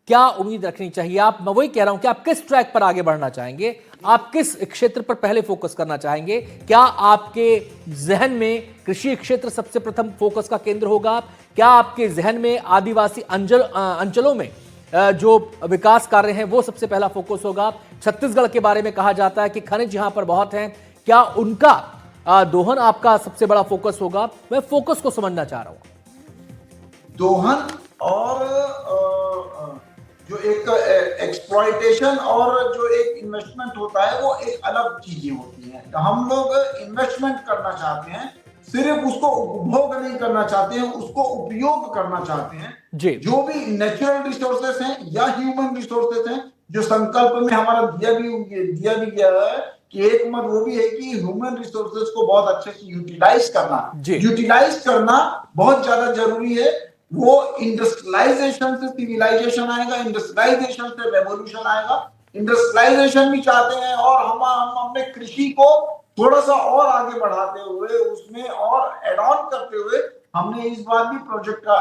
क्या उम्मीद रखनी चाहिए? मैं वही कह रहा हूं कि आप किस ट्रैक पर आगे बढ़ना चाहेंगे, आप किस क्षेत्र पर पहले फोकस करना चाहेंगे? क्या आपके जहन में कृषि क्षेत्र सबसे प्रथम फोकस का केंद्र होगा? क्या आपके जहन में आदिवासी अंचलों में जो विकास कार्य हैं वो सबसे पहला फोकस होगा? छत्तीसगढ़ के बारे में कहा जाता है कि खनिज यहां पर बहुत हैं, क्या उनका दोहन आपका सबसे बड़ा फोकस होगा? मैं फोकस को समझना चाह रहा हूं। दोहन और जो एक एक्सप्लॉयटेशन और जो एक इन्वेस्टमेंट होता है, वो एक अलग चीजें होती हैं। हम लोग इन्वेस्टमेंट करना चाहते हैं, सिर्फ उसको उपभोग नहीं करना चाहते हैं, उसको उपयोग करना चाहते हैं। जो भी नेचुरल रिसोर्सेस हैं या ह्यूमन रिसोर्सेस हैं, जो संकल्प में हमारा दिया भी गया है कि एक मत वो भी है कि ह्यूमन रिसोर्सेस को बहुत अच्छे से यूटिलाइज करना बहुत ज्यादा जरूरी है। वो इंडस्ट्रियलाइजेशन से सिविलाइजेशन आएगा, इंडस्ट्रियलाइजेशन से रेवोल्यूशन आएगा। इंडस्ट्रियलाइजेशन भी चाहते हैं और हम अपने कृषि को थोड़ा सा और आगे बढ़ाते हुए, उसमें और एड ऑन करते हुए, हमने इस बार भी प्रोजेक्ट का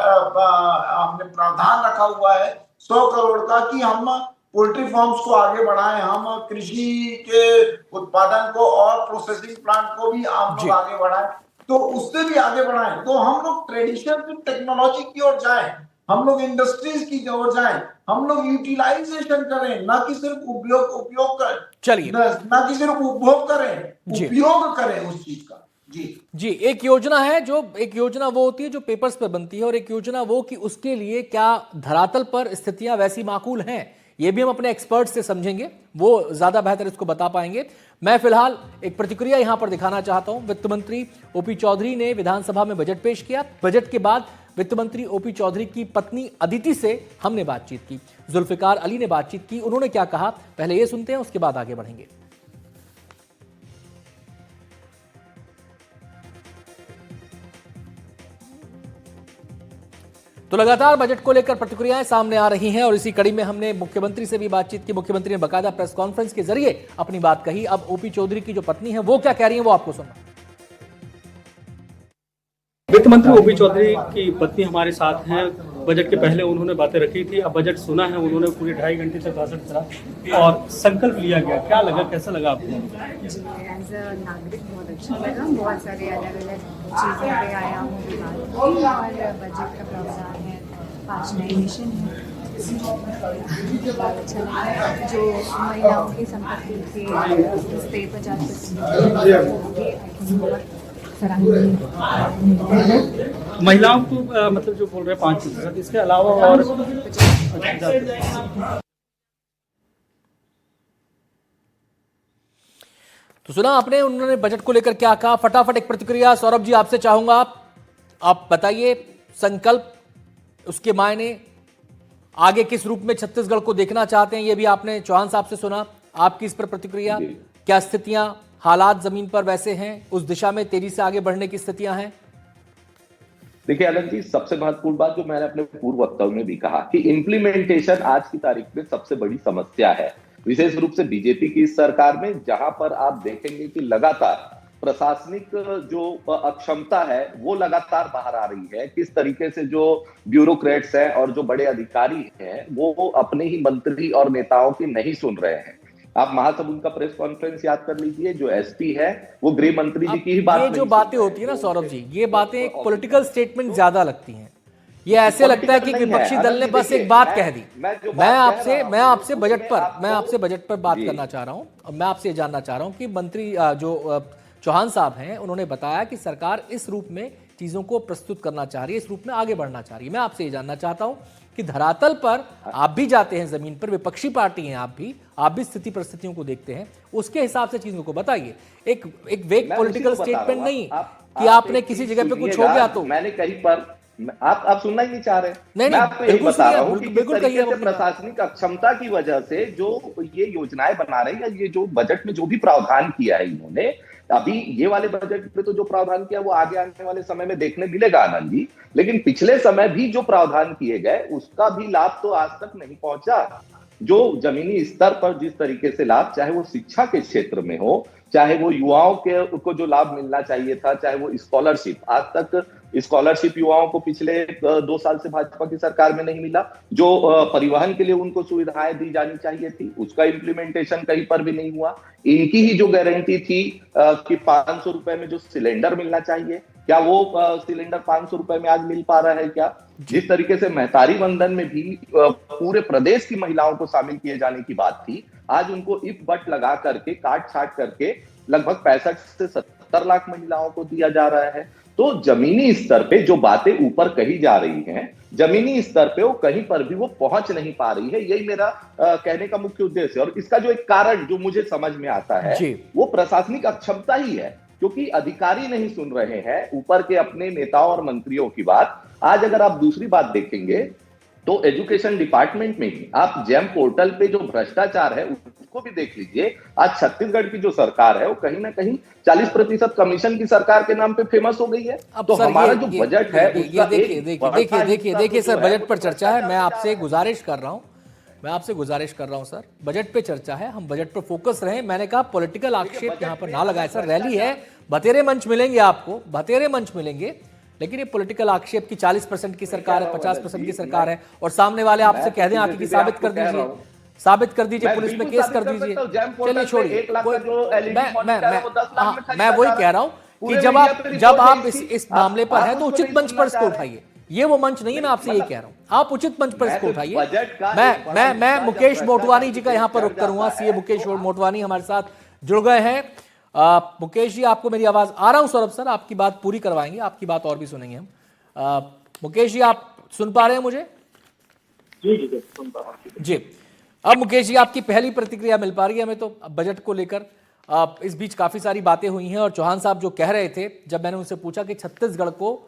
हमने प्रावधान रखा हुआ है 100 करोड़ का कि हम पोल्ट्री फार्म्स को आगे बढ़ाएं, हम कृषि के उत्पादन को और प्रोसेसिंग प्लांट को भी हम लोग आगे बढ़ाएं, तो उससे भी आगे बढ़ाएं। तो हम लोग ट्रेडिशन से टेक्नोलॉजी की ओर जाएं, हम लोग इंडस्ट्रीज की ओर जाएं, हम लोग यूटिलाइजेशन करें, ना कि सिर्फ उपयोग करें, चलिए, ना कि सिर्फ उपभोग करें, उपयोग करें उस चीज का। जी, एक योजना है, जो एक योजना वो होती है जो पेपर्स पर बनती है, और एक योजना वो कि उसके लिए क्या धरातल पर स्थितियां वैसी माकूल हैं, ये भी हम अपने एक्सपर्ट से समझेंगे, वो ज्यादा बेहतर इसको बता पाएंगे। मैं फिलहाल एक प्रतिक्रिया यहां पर दिखाना चाहता हूं। वित्त मंत्री ओपी चौधरी ने विधानसभा में बजट पेश किया। बजट के बाद वित्त मंत्री ओपी चौधरी की पत्नी अदिति से हमने बातचीत की, जुल्फिकार अली ने बातचीत की। उन्होंने क्या कहा, पहले ये सुनते हैं, उसके बाद आगे बढ़ेंगे। तो लगातार बजट को लेकर प्रतिक्रियाएं सामने आ रही हैं और इसी कड़ी में हमने मुख्यमंत्री से भी बातचीत की। मुख्यमंत्री ने बकायदा प्रेस कॉन्फ्रेंस के जरिए अपनी बात कही। अब ओपी चौधरी की जो पत्नी है वो क्या कह रही है वो आपको सुनना। वित्त मंत्री ओपी चौधरी की पत्नी हमारे साथ हैं। बजट के पहले उन्होंने बातें रखी थी, अब बजट सुना है उन्होंने, पूरे 2.5 घंटे तक भाषण करा और संकल्प लिया गया। क्या लगा, कैसा लगा आपको? एज अ नागरिक बहुत अच्छा लगा। बहुत सारे अलग अलग चीज़ों पे आयामों की बात हुई और बजट का प्रावधान है, 5 नए मिशन है, बहुत अच्छा लगा। जो महिलाओं की संपत्ति के 50% महिलाओं को मतलब जो बोल रहे हैं 5%, इसके अलावा और तो सुना आपने उन्होंने बजट को लेकर क्या कहा। फटाफट एक प्रतिक्रिया सौरभ जी आपसे चाहूंगा, आप बताइए संकल्प, उसके मायने, आगे किस रूप में छत्तीसगढ़ को देखना चाहते हैं, ये भी आपने चौहान साहब से सुना। आपकी इस पर प्रतिक्रिया, क्या स्थितियां, हालात जमीन पर वैसे हैं, उस दिशा में तेजी से आगे बढ़ने की स्थितियां हैं? देखिए आनंद जी, सबसे महत्वपूर्ण बात जो मैंने अपने पूर्व वक्तव्य में भी कहा कि इम्प्लीमेंटेशन आज की तारीख में सबसे बड़ी समस्या है, विशेष रूप से बीजेपी की इस सरकार में, जहां पर आप देखेंगे कि लगातार प्रशासनिक जो अक्षमता है वो लगातार बाहर आ रही है। किस तरीके से जो ब्यूरोक्रेट्स हैं और जो बड़े अधिकारी हैं वो अपने ही मंत्री और नेताओं की नहीं सुन रहे हैं। आप महासमुंद का प्रेस कॉन्फ्रेंस याद कर लीजिए, जो एसपी है वो गृह मंत्री जी की ही बात, ये जो बातें होती है ना सौरभ जी, ये बातें एक पॉलिटिकल स्टेटमेंट ज्यादा लगती हैं। ये ऐसे लगता है कि विपक्षी दल ने बस एक बात कह दी। मैं आपसे बजट पर बात करना चाह रहा हूं और मैं आपसे जानना चाह रहा हूं कि मंत्री जो चौहान साहब हैं उन्होंने बताया कि सरकार इस रूप में चीजों को प्रस्तुत करना चाह रही है, इस रूप में आगे बढ़ना चाह रही है। मैं आपसे ये जानना चाहता हूं कि धरातल पर आप भी जाते हैं, जमीन पर विपक्षी पार्टी हैं आप भी स्थिति परिस्थितियों को देखते हैं, उसके हिसाब से चीजों को बताइए। एक वेग पॉलिटिकल स्टेटमेंट नहीं कि आपने किसी जगह पे कुछ हो गया तो। मैंने कहीं पर आप सुनना ही नहीं चाह रहे। नहीं, मैं आपको यही बता रहा हूँ कि बिल्कुल किस तरीके कहिए से प्रशासनिक अक्षमता की वजह से जो ये योजनाएं बना रहे हैं, या ये जो बजट में जो भी प्रावधान किया है इन्होंने, अभी ये वाले बजट में तो जो प्रावधान किया वो आगे आने वाले समय में देखने मिलेगा आनंद जी, लेकिन पिछले समय भी जो प्रावधान किए गए उसका भी लाभ तो आज तक नहीं पहुंचा। जो जमीनी स्तर पर जिस तरीके से लाभ, चाहे वो शिक्षा के क्षेत्र में हो, चाहे वो युवाओं के को जो लाभ मिलना चाहिए था, चाहे वो स्कॉलरशिप, आज तक स्कॉलरशिप युवाओं को पिछले 2 साल से भाजपा की सरकार में नहीं मिला। जो परिवहन के लिए उनको सुविधाएं दी जानी चाहिए थी, उसका इम्प्लीमेंटेशन कहीं पर भी नहीं हुआ। इनकी ही जो गारंटी थी कि 500 रुपए में जो सिलेंडर मिलना चाहिए, क्या वो सिलेंडर 500 रुपए में आज मिल पा रहा है क्या? जिस तरीके से महतारी वंदन में भी पूरे प्रदेश की महिलाओं को शामिल किए जाने की बात थी, आज उनको इफ बट लगा करके, काट छाट करके लगभग 65 से 70 लाख महिलाओं को दिया जा रहा है। तो जमीनी स्तर पे जो बातें ऊपर कही जा रही हैं, जमीनी स्तर पे वो कहीं पर भी वो पहुंच नहीं पा रही है। यही मेरा कहने का मुख्य उद्देश्य है। और इसका जो एक कारण जो मुझे समझ में आता है वो प्रशासनिक अक्षमता ही है, क्योंकि अधिकारी नहीं सुन रहे हैं ऊपर के अपने नेताओं और मंत्रियों की बात। आज अगर आप दूसरी बात देखेंगे तो एजुकेशन डिपार्टमेंट में ही आप जेम पोर्टल पे जो भ्रष्टाचार है उसको भी देख लीजिए। आज छत्तीसगढ़ की जो सरकार है वो कहीं ना कहीं 40% कमीशन की सरकार के नाम पे फेमस हो गई है। तो हमारा जो बजट है उसका देखिए सर, बजट पर चर्चा है। मैं आपसे गुजारिश कर रहा हूं सर, बजट पे चर्चा है, हम बजट पर फोकस रहें। मैंने कहा पॉलिटिकल आक्षेप यहां पर ना लगाए सर। रैली है, बतेरे मंच मिलेंगे आपको, बतेरे मंच मिलेंगे, लेकिन ये पॉलिटिकल आक्षेप की 40% की सरकार है, 50% की सरकार है, और सामने वाले आपसे कह दें आके कि साबित कर दीजिए, पुलिस में केस कर दीजिए। चलिए छोड़िए, मैं वही कह रहा हूं कि जब आप इस मामले पर हैं तो उचित मंच पर इसको उठाइए। ये वो मंच नहीं है, मैं आपसे ये कह रहा हूं, आप उचित मंच पर इसको उठाइए। मैं मुकेश मोटवानी जी का यहां पर रुख करूंगा। सीए मुकेश मोटवानी हमारे साथ जुड़ गए हैं। मुकेश जी, आपको मेरी आवाज आ रहा हूं? सौरभ सर, आपकी बात पूरी करवाएंगे, आपकी बात और भी सुनेंगे हम। मुकेश जी, आप सुन पा रहे हैं मुझे? जी सुन पा रहा हूं जी। अब मुकेश जी, आपकी पहली प्रतिक्रिया मिल पा रही है हमें तो बजट को लेकर। इस बीच काफी सारी बातें हुई हैं, और चौहान साहब जो कह रहे थे, जब मैंने उनसे पूछा कि छत्तीसगढ़ को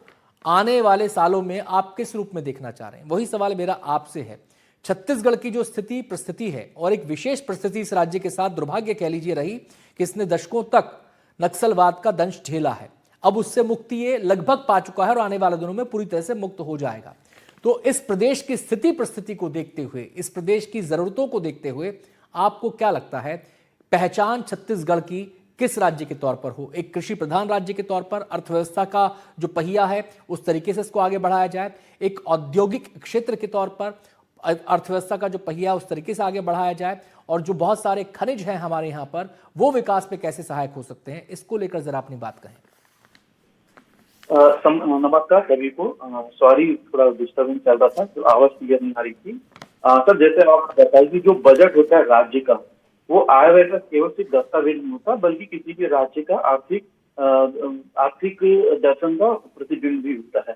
आने वाले सालों में आप किस रूप में देखना चाह रहे हैं, वही सवाल मेरा आपसे है। छत्तीसगढ़ की जो स्थिति परिस्थिति है, और एक विशेष परिस्थिति इस राज्य के साथ दुर्भाग्य कह लीजिए रही कि इसने दशकों तक नक्सलवाद का दंश झेला है। अब उससे मुक्ति ये लगभग पा चुका है और आने वाले दिनों में पूरी तरह से मुक्त हो जाएगा। तो इस प्रदेश की स्थिति परिस्थिति को देखते हुए, इस प्रदेश की जरूरतों को देखते हुए, आपको क्या लगता है पहचान छत्तीसगढ़ की किस राज्य के तौर पर हो? एक कृषि प्रधान राज्य के तौर पर अर्थव्यवस्था का जो पहिया है उस तरीके से इसको आगे बढ़ाया जाए, एक औद्योगिक क्षेत्र के तौर पर अर्थव्यवस्था का जो पहिया उस तरीके से आगे बढ़ाया जाए, और जो बहुत सारे खनिज हैं हमारे यहाँ पर वो विकास पे कैसे सहायक हो सकते हैं, इसको लेकर जरा अपनी बात कहें। नमस्कार सभी को। सॉरी, थोड़ा डिस्टर्बेंस चल रहा था, तो आवाज क्लियर नहीं आ रही थी। सर, जैसे आप बताइए कि जो बजट होता है राज्य का, वो आय व्यय का केवल सिर्फ दस्तावेज नहीं होता, बल्कि किसी भी राज्य का आर्थिक दर्शन का प्रतिबिंब भी होता है।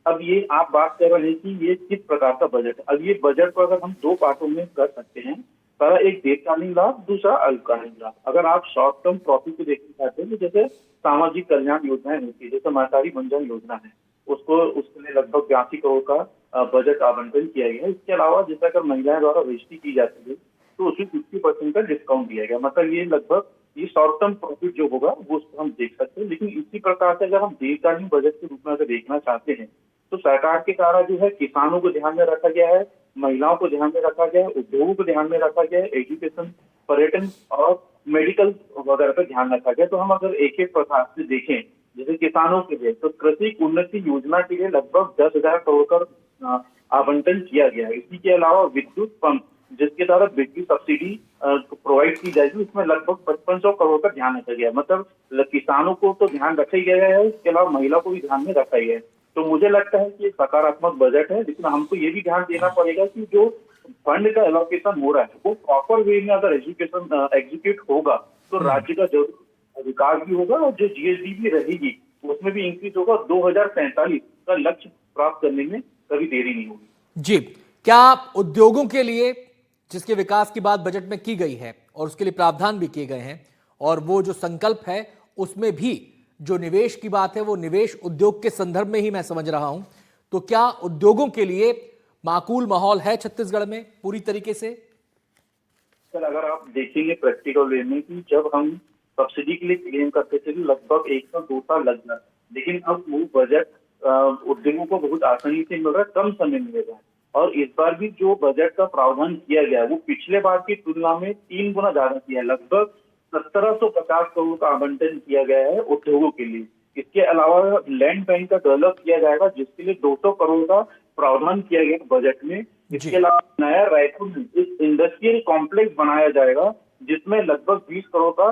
अब ये आप बात कर रहे हैं कि ये किस प्रकार का बजट है। अब ये बजट को अगर हम 2 पार्टों में कर सकते हैं, पहला एक दीर्घकालीन लाभ, दूसरा अल्पकालीन लाभ। अगर आप शॉर्ट टर्म प्रॉफिट को देखना चाहते हैं तो जैसे सामाजिक कल्याण योजनाएं होती है, जैसे महतारी वंदन योजना है, उसके लिए लगभग 82 करोड़ का बजट आवंटन किया गया है। इसके अलावा जैसे अगर महिलाएं द्वारा रजिस्ट्री की जाती है तो उसमें 50% का डिस्काउंट दिया गया। मतलब ये लगभग ये शॉर्ट टर्म प्रॉफिट जो होगा वो उसको हम देख सकते हैं। लेकिन इसी प्रकार से अगर हम दीर्घकालीन बजट के रूप में अगर देखना चाहते हैं तो सरकार के द्वारा जो है किसानों को ध्यान में रखा गया है, महिलाओं को ध्यान में रखा गया है, उद्योगों को ध्यान में रखा गया है, एजुकेशन, पर्यटन और मेडिकल वगैरह पर ध्यान रखा गया। तो हम अगर एक एक प्रकार से देखें, जैसे किसानों के लिए तो कृषि उन्नति योजना के लिए लगभग 10,000 करोड़ का आवंटन किया गया है। इसी के अलावा विद्युत पंप, जिसके द्वारा बिजली सब्सिडी प्रोवाइड की जाएगी, उसमें लगभग 5500 करोड़ का ध्यान रखा गया है। मतलब किसानों को तो ध्यान रखा ही गया है, इसके अलावा महिला को भी ध्यान में रखा गया है। तो मुझे लगता है कि एक सकारात्मक बजट है, लेकिन हमको ये भी ध्यान देना पड़ेगा कि जो फंड का एलोकेशन हो रहा है वो प्रॉपर वे में अगर एग्जीक्यूट होगा तो राज्य का जरूर विकास भी होगा, और जो जीएसडी भी रहेगी उसमें भी इंक्रीज होगा। 2047 का लक्ष्य प्राप्त करने में कभी देरी नहीं होगी। जी, क्या उद्योगों के लिए जिसके विकास की बात बजट में की गई है और उसके लिए प्रावधान भी किए गए हैं, और वो जो संकल्प है उसमें भी जो निवेश की बात है वो निवेश उद्योग के संदर्भ में ही मैं समझ रहा हूं, तो क्या उद्योगों के लिए माकूल माहौल है छत्तीसगढ़ में पूरी तरीके से? सर, अगर आप देखेंगे प्रैक्टिकल वे में कि जब हम सब्सिडी के लिए क्लेम करते थे तो लगभग 1 से 2 साल लग जाता, लेकिन अब वो बजट उद्योगों को बहुत आसानी से मिल रहा है, कम समय में मिल रहा है। और इस बार भी जो बजट का प्रावधान किया गया है वो पिछले बार की तुलना में 3 गुना ज्यादा किया है। लगभग 1750 करोड़ का आवंटन किया गया है उद्योगों के लिए। इसके अलावा लैंड बैंक का डेवलप किया जाएगा, जिसके लिए 200 करोड़ का प्रावधान किया गया बजट में। इसके अलावा नया रायपुर में एक इंडस्ट्रियल कॉम्प्लेक्स बनाया जाएगा, जिसमें लगभग 20 करोड़ का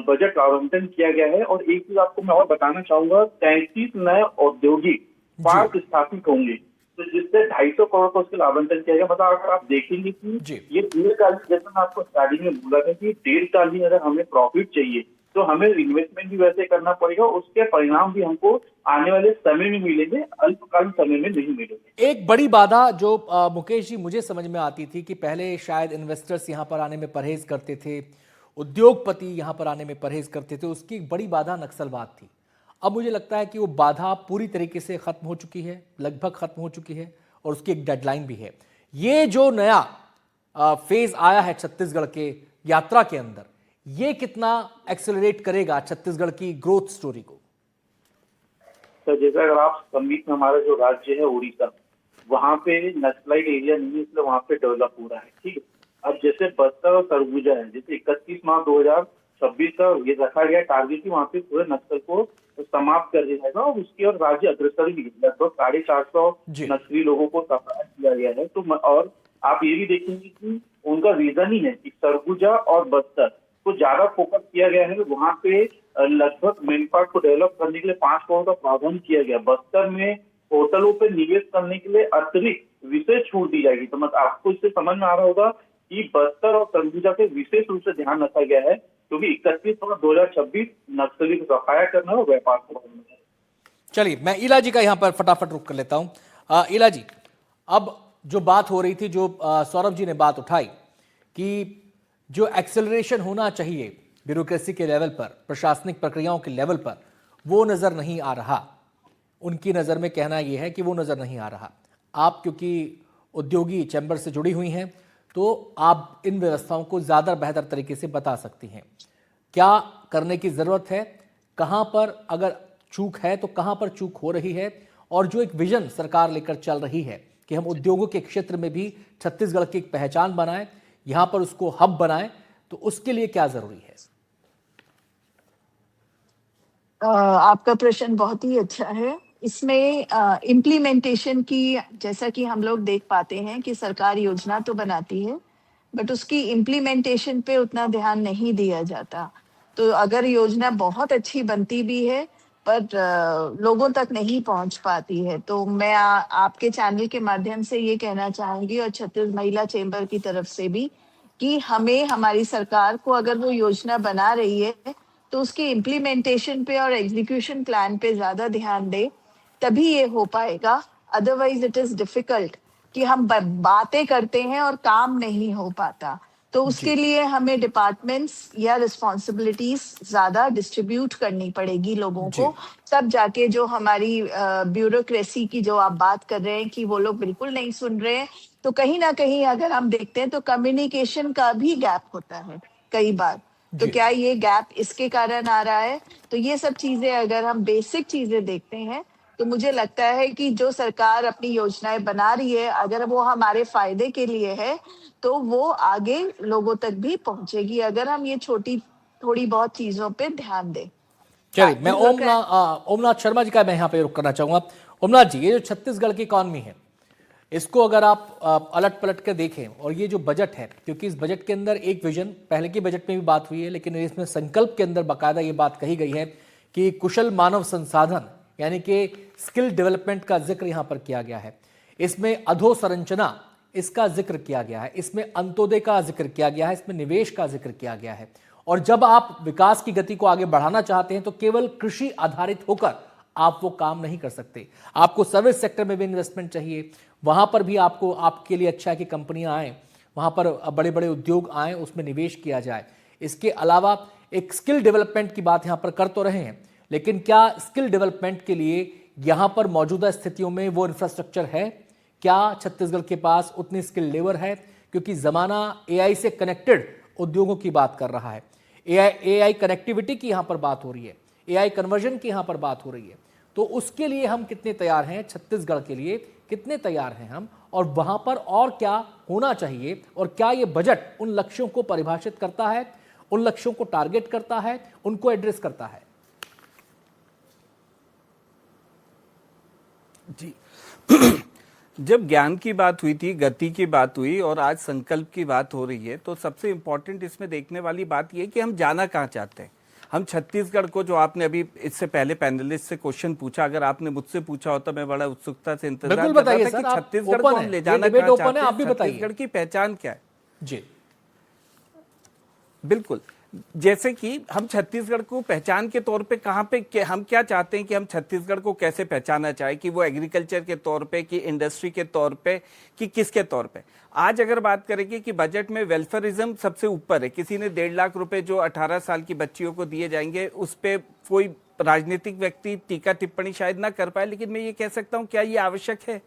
बजट आवंटन किया गया है। और एक चीज आपको मैं और बताना चाहूंगा, 33 नए औद्योगिक पार्क स्थापित होंगे, तो जिससे 250 करोड़ का उसके आवंटन किया गया। मतलब अगर आप देखेंगे कि ये दीर्घकालीन, जैसा मैं आपको स्टार्टिंग में बोला था कि दीर्घकालीन अगर हमें प्रॉफिट चाहिए तो हमें इन्वेस्टमेंट भी वैसे करना पड़ेगा, उसके परिणाम भी हमको आने वाले समय में मिलेंगे, अल्पकालीन समय में नहीं मिलेंगे। एक बड़ी बाधा जो मुकेश जी मुझे समझ में आती थी कि पहले शायद इन्वेस्टर्स यहां पर आने में परहेज करते थे, उद्योगपति यहां पर आने में परहेज करते थे, उसकी एक बड़ी बाधा नक्सलवाद थी। अब मुझे लगता है कि वो बाधा पूरी तरीके से खत्म हो चुकी है, लगभग खत्म हो चुकी है, और उसकी एक डेडलाइन भी है। ये जो नया फेज आया है छत्तीसगढ़ के यात्रा के अंदर, ये कितना एक्सेलरेट करेगा छत्तीसगढ़ की ग्रोथ स्टोरी को? तो जैसे अगर आप समीप में, हमारा जो राज्य है उड़ीसा, वहाँ पे नक्सलाइट एरिया नहीं है, इसलिए वहाँ पे डेवलप हो रहा है। ठीक है, अब जैसे बस्तर और सरगुजा है, जैसे 31 मार्च 2026 का ये रखा गया टारगेट कि वहाँ पे पूरे नक्सल को समाप्त कर दिया जाएगा, और उसकी और राज्य अग्रसर भी लगभग 450 नक्सली लोगों को सफाया किया गया है। तो और आप ये भी देखेंगे कि उनका रीजन ही है कि सरगुजा और बस्तर को ज्यादा फोकस किया गया है। वहाँ पे लगभग मेन पार्ट को डेवलप करने के लिए 5 करोड़ का प्रावधान किया गया। बस्तर में होटलों पे निवेश करने के लिए अतिरिक्त विशेष छूट दी जाएगी। तो मतलब आपको इससे समझ में आ रहा होगा कि बस्तर और सरगुजा पे विशेष रूप से ध्यान रखा गया है, क्योंकि 31 मार्च 2026 नक्सली को सफाया करना और व्यापार को बढ़ाना है। चलिए, मैं इला जी का यहां पर फटाफट रुक कर लेता हूं। इला जी, अब जो बात हो रही थी, जो सौरभ जी ने बात उठाई कि जो एक्सेलरेशन होना चाहिए ब्यूरोक्रेसी के लेवल पर, प्रशासनिक प्रक्रियाओं के लेवल पर, वो नजर नहीं आ रहा। उनकी नजर में कहना यह है कि वो नजर नहीं आ रहा। आप क्योंकि उद्योगी चैम्बर से जुड़ी हुई हैं, तो आप इन व्यवस्थाओं को ज्यादा बेहतर तरीके से बता सकती हैं। क्या करने की जरूरत है, कहां पर अगर चूक है तो कहां पर चूक हो रही है, और जो एक विजन सरकार लेकर चल रही है कि हम उद्योगों के क्षेत्र में भी छत्तीसगढ़ की एक पहचान बनाएं, यहां पर उसको हब बनाएं, तो उसके लिए क्या जरूरी है? आपका प्रश्न बहुत ही अच्छा है। इसमें इम्प्लीमेंटेशन की, जैसा कि हम लोग देख पाते हैं कि सरकार योजना तो बनाती है, बट उसकी इम्प्लीमेंटेशन पे उतना ध्यान नहीं दिया जाता। तो अगर योजना बहुत अच्छी बनती भी है, पर लोगों तक नहीं पहुंच पाती है। तो मैं आपके चैनल के माध्यम से ये कहना चाहूंगी, और छत्तीस महिला चेंबर की तरफ से भी, कि हमें, हमारी सरकार को अगर वो योजना बना रही है तो उसके इम्प्लीमेंटेशन पे और एग्जीक्यूशन प्लान पे ज्यादा ध्यान दे, तभी ये हो पाएगा। अदरवाइज इट इज डिफिकल्ट कि हम बातें करते हैं और काम नहीं हो पाता। तो उसके लिए हमें डिपार्टमेंट्स या रिस्पॉन्सिबिलिटीज ज्यादा डिस्ट्रीब्यूट करनी पड़ेगी लोगों को, तब जाके जो हमारी ब्यूरोक्रेसी की जो आप बात कर रहे हैं कि वो लोग बिल्कुल नहीं सुन रहे हैं, तो कहीं ना कहीं अगर हम देखते हैं तो कम्युनिकेशन का भी गैप होता है कई बार। तो क्या ये गैप इसके कारण आ रहा है? तो ये सब चीजें अगर हम बेसिक चीजें देखते हैं, तो मुझे लगता है कि जो सरकार अपनी योजनाएं बना रही है, अगर वो हमारे फायदे के लिए है, तो वो आगे लोगों तक भी पहुंचेगी, अगर हम ये छोटी थोड़ी बहुत चीजों पे ध्यान दें। चलिए, मैं ओमनाथ शर्मा जी का मैं यहाँ पे रुक करना चाहूंगा। ओमनाथ जी, ये जो छत्तीसगढ़ की इकॉनमी है, इसको अगर आप अलट पलट कर देखें, और ये जो बजट है, क्योंकि इस बजट के अंदर एक विजन पहले के बजट में भी बात हुई है, लेकिन इसमें संकल्प के अंदर बाकायदा ये बात कही गई है कि कुशल मानव संसाधन यानी कि स्किल डेवलपमेंट का जिक्र यहाँ पर किया गया है। इसमें अधोसंरचना इसका जिक्र किया गया है, इसमें अंत्योदय का जिक्र किया गया है, इसमें निवेश का जिक्र किया गया है। और जब आप विकास की गति को आगे बढ़ाना चाहते हैं तो केवल कृषि आधारित होकर आप वो काम नहीं कर सकते। आपको सर्विस सेक्टर में भी इन्वेस्टमेंट चाहिए, वहां पर भी आपको, आपके लिए अच्छा है कि कंपनियां आएँ, वहां पर बड़े बड़े उद्योग आएँ, उसमें निवेश किया जाए। इसके अलावा एक स्किल डेवलपमेंट की बात यहाँ पर कर तो रहे हैं, लेकिन क्या स्किल डेवलपमेंट के लिए यहां पर मौजूदा स्थितियों में वो इंफ्रास्ट्रक्चर है? क्या छत्तीसगढ़ के पास उतनी स्किल लेबर है? क्योंकि जमाना एआई से कनेक्टेड उद्योगों की बात कर रहा है, एआई कनेक्टिविटी की यहां पर बात हो रही है, एआई कन्वर्जन की यहां पर बात हो रही है। तो उसके लिए हम कितने तैयार हैं, छत्तीसगढ़ के लिए कितने तैयार हैं हम, और वहां पर और क्या होना चाहिए, और क्या ये बजट उन लक्ष्यों को परिभाषित करता है, उन लक्ष्यों को टारगेट करता है, उनको एड्रेस करता है? जी जब ज्ञान की बात हुई थी, गति की बात हुई और आज संकल्प की बात हो रही है, तो सबसे इंपॉर्टेंट इसमें देखने वाली बात यह कि हम जाना कहाँ चाहते हैं। हम छत्तीसगढ़ को, जो आपने अभी इससे पहले पैनलिस्ट से क्वेश्चन पूछा, अगर आपने मुझसे पूछा होता मैं बड़ा उत्सुकता से इंतजार कर रहा था कि छत्तीसगढ़ को हम ले जाना कहाँ चाहते हैं, छत्तीसगढ़ की पहचान क्या है। जी बिल्कुल, जैसे कि हम छत्तीसगढ़ को पहचान के तौर पे कहाँ पे हम क्या चाहते हैं कि हम छत्तीसगढ़ को कैसे पहचाना चाहे, कि वो एग्रीकल्चर के तौर पे, कि इंडस्ट्री के तौर पे, कि किसके तौर पे। आज अगर बात करेंगे कि बजट में वेलफेयरिज्म सबसे ऊपर है, किसी ने 1.5 लाख रुपए जो 18 साल की बच्चियों को दिए जाएंगे, उस पर कोई राजनीतिक व्यक्ति टीका टिप्पणी शायद ना कर पाए, लेकिन मैं ये कह सकता हूँ क्या ये आवश्यक है?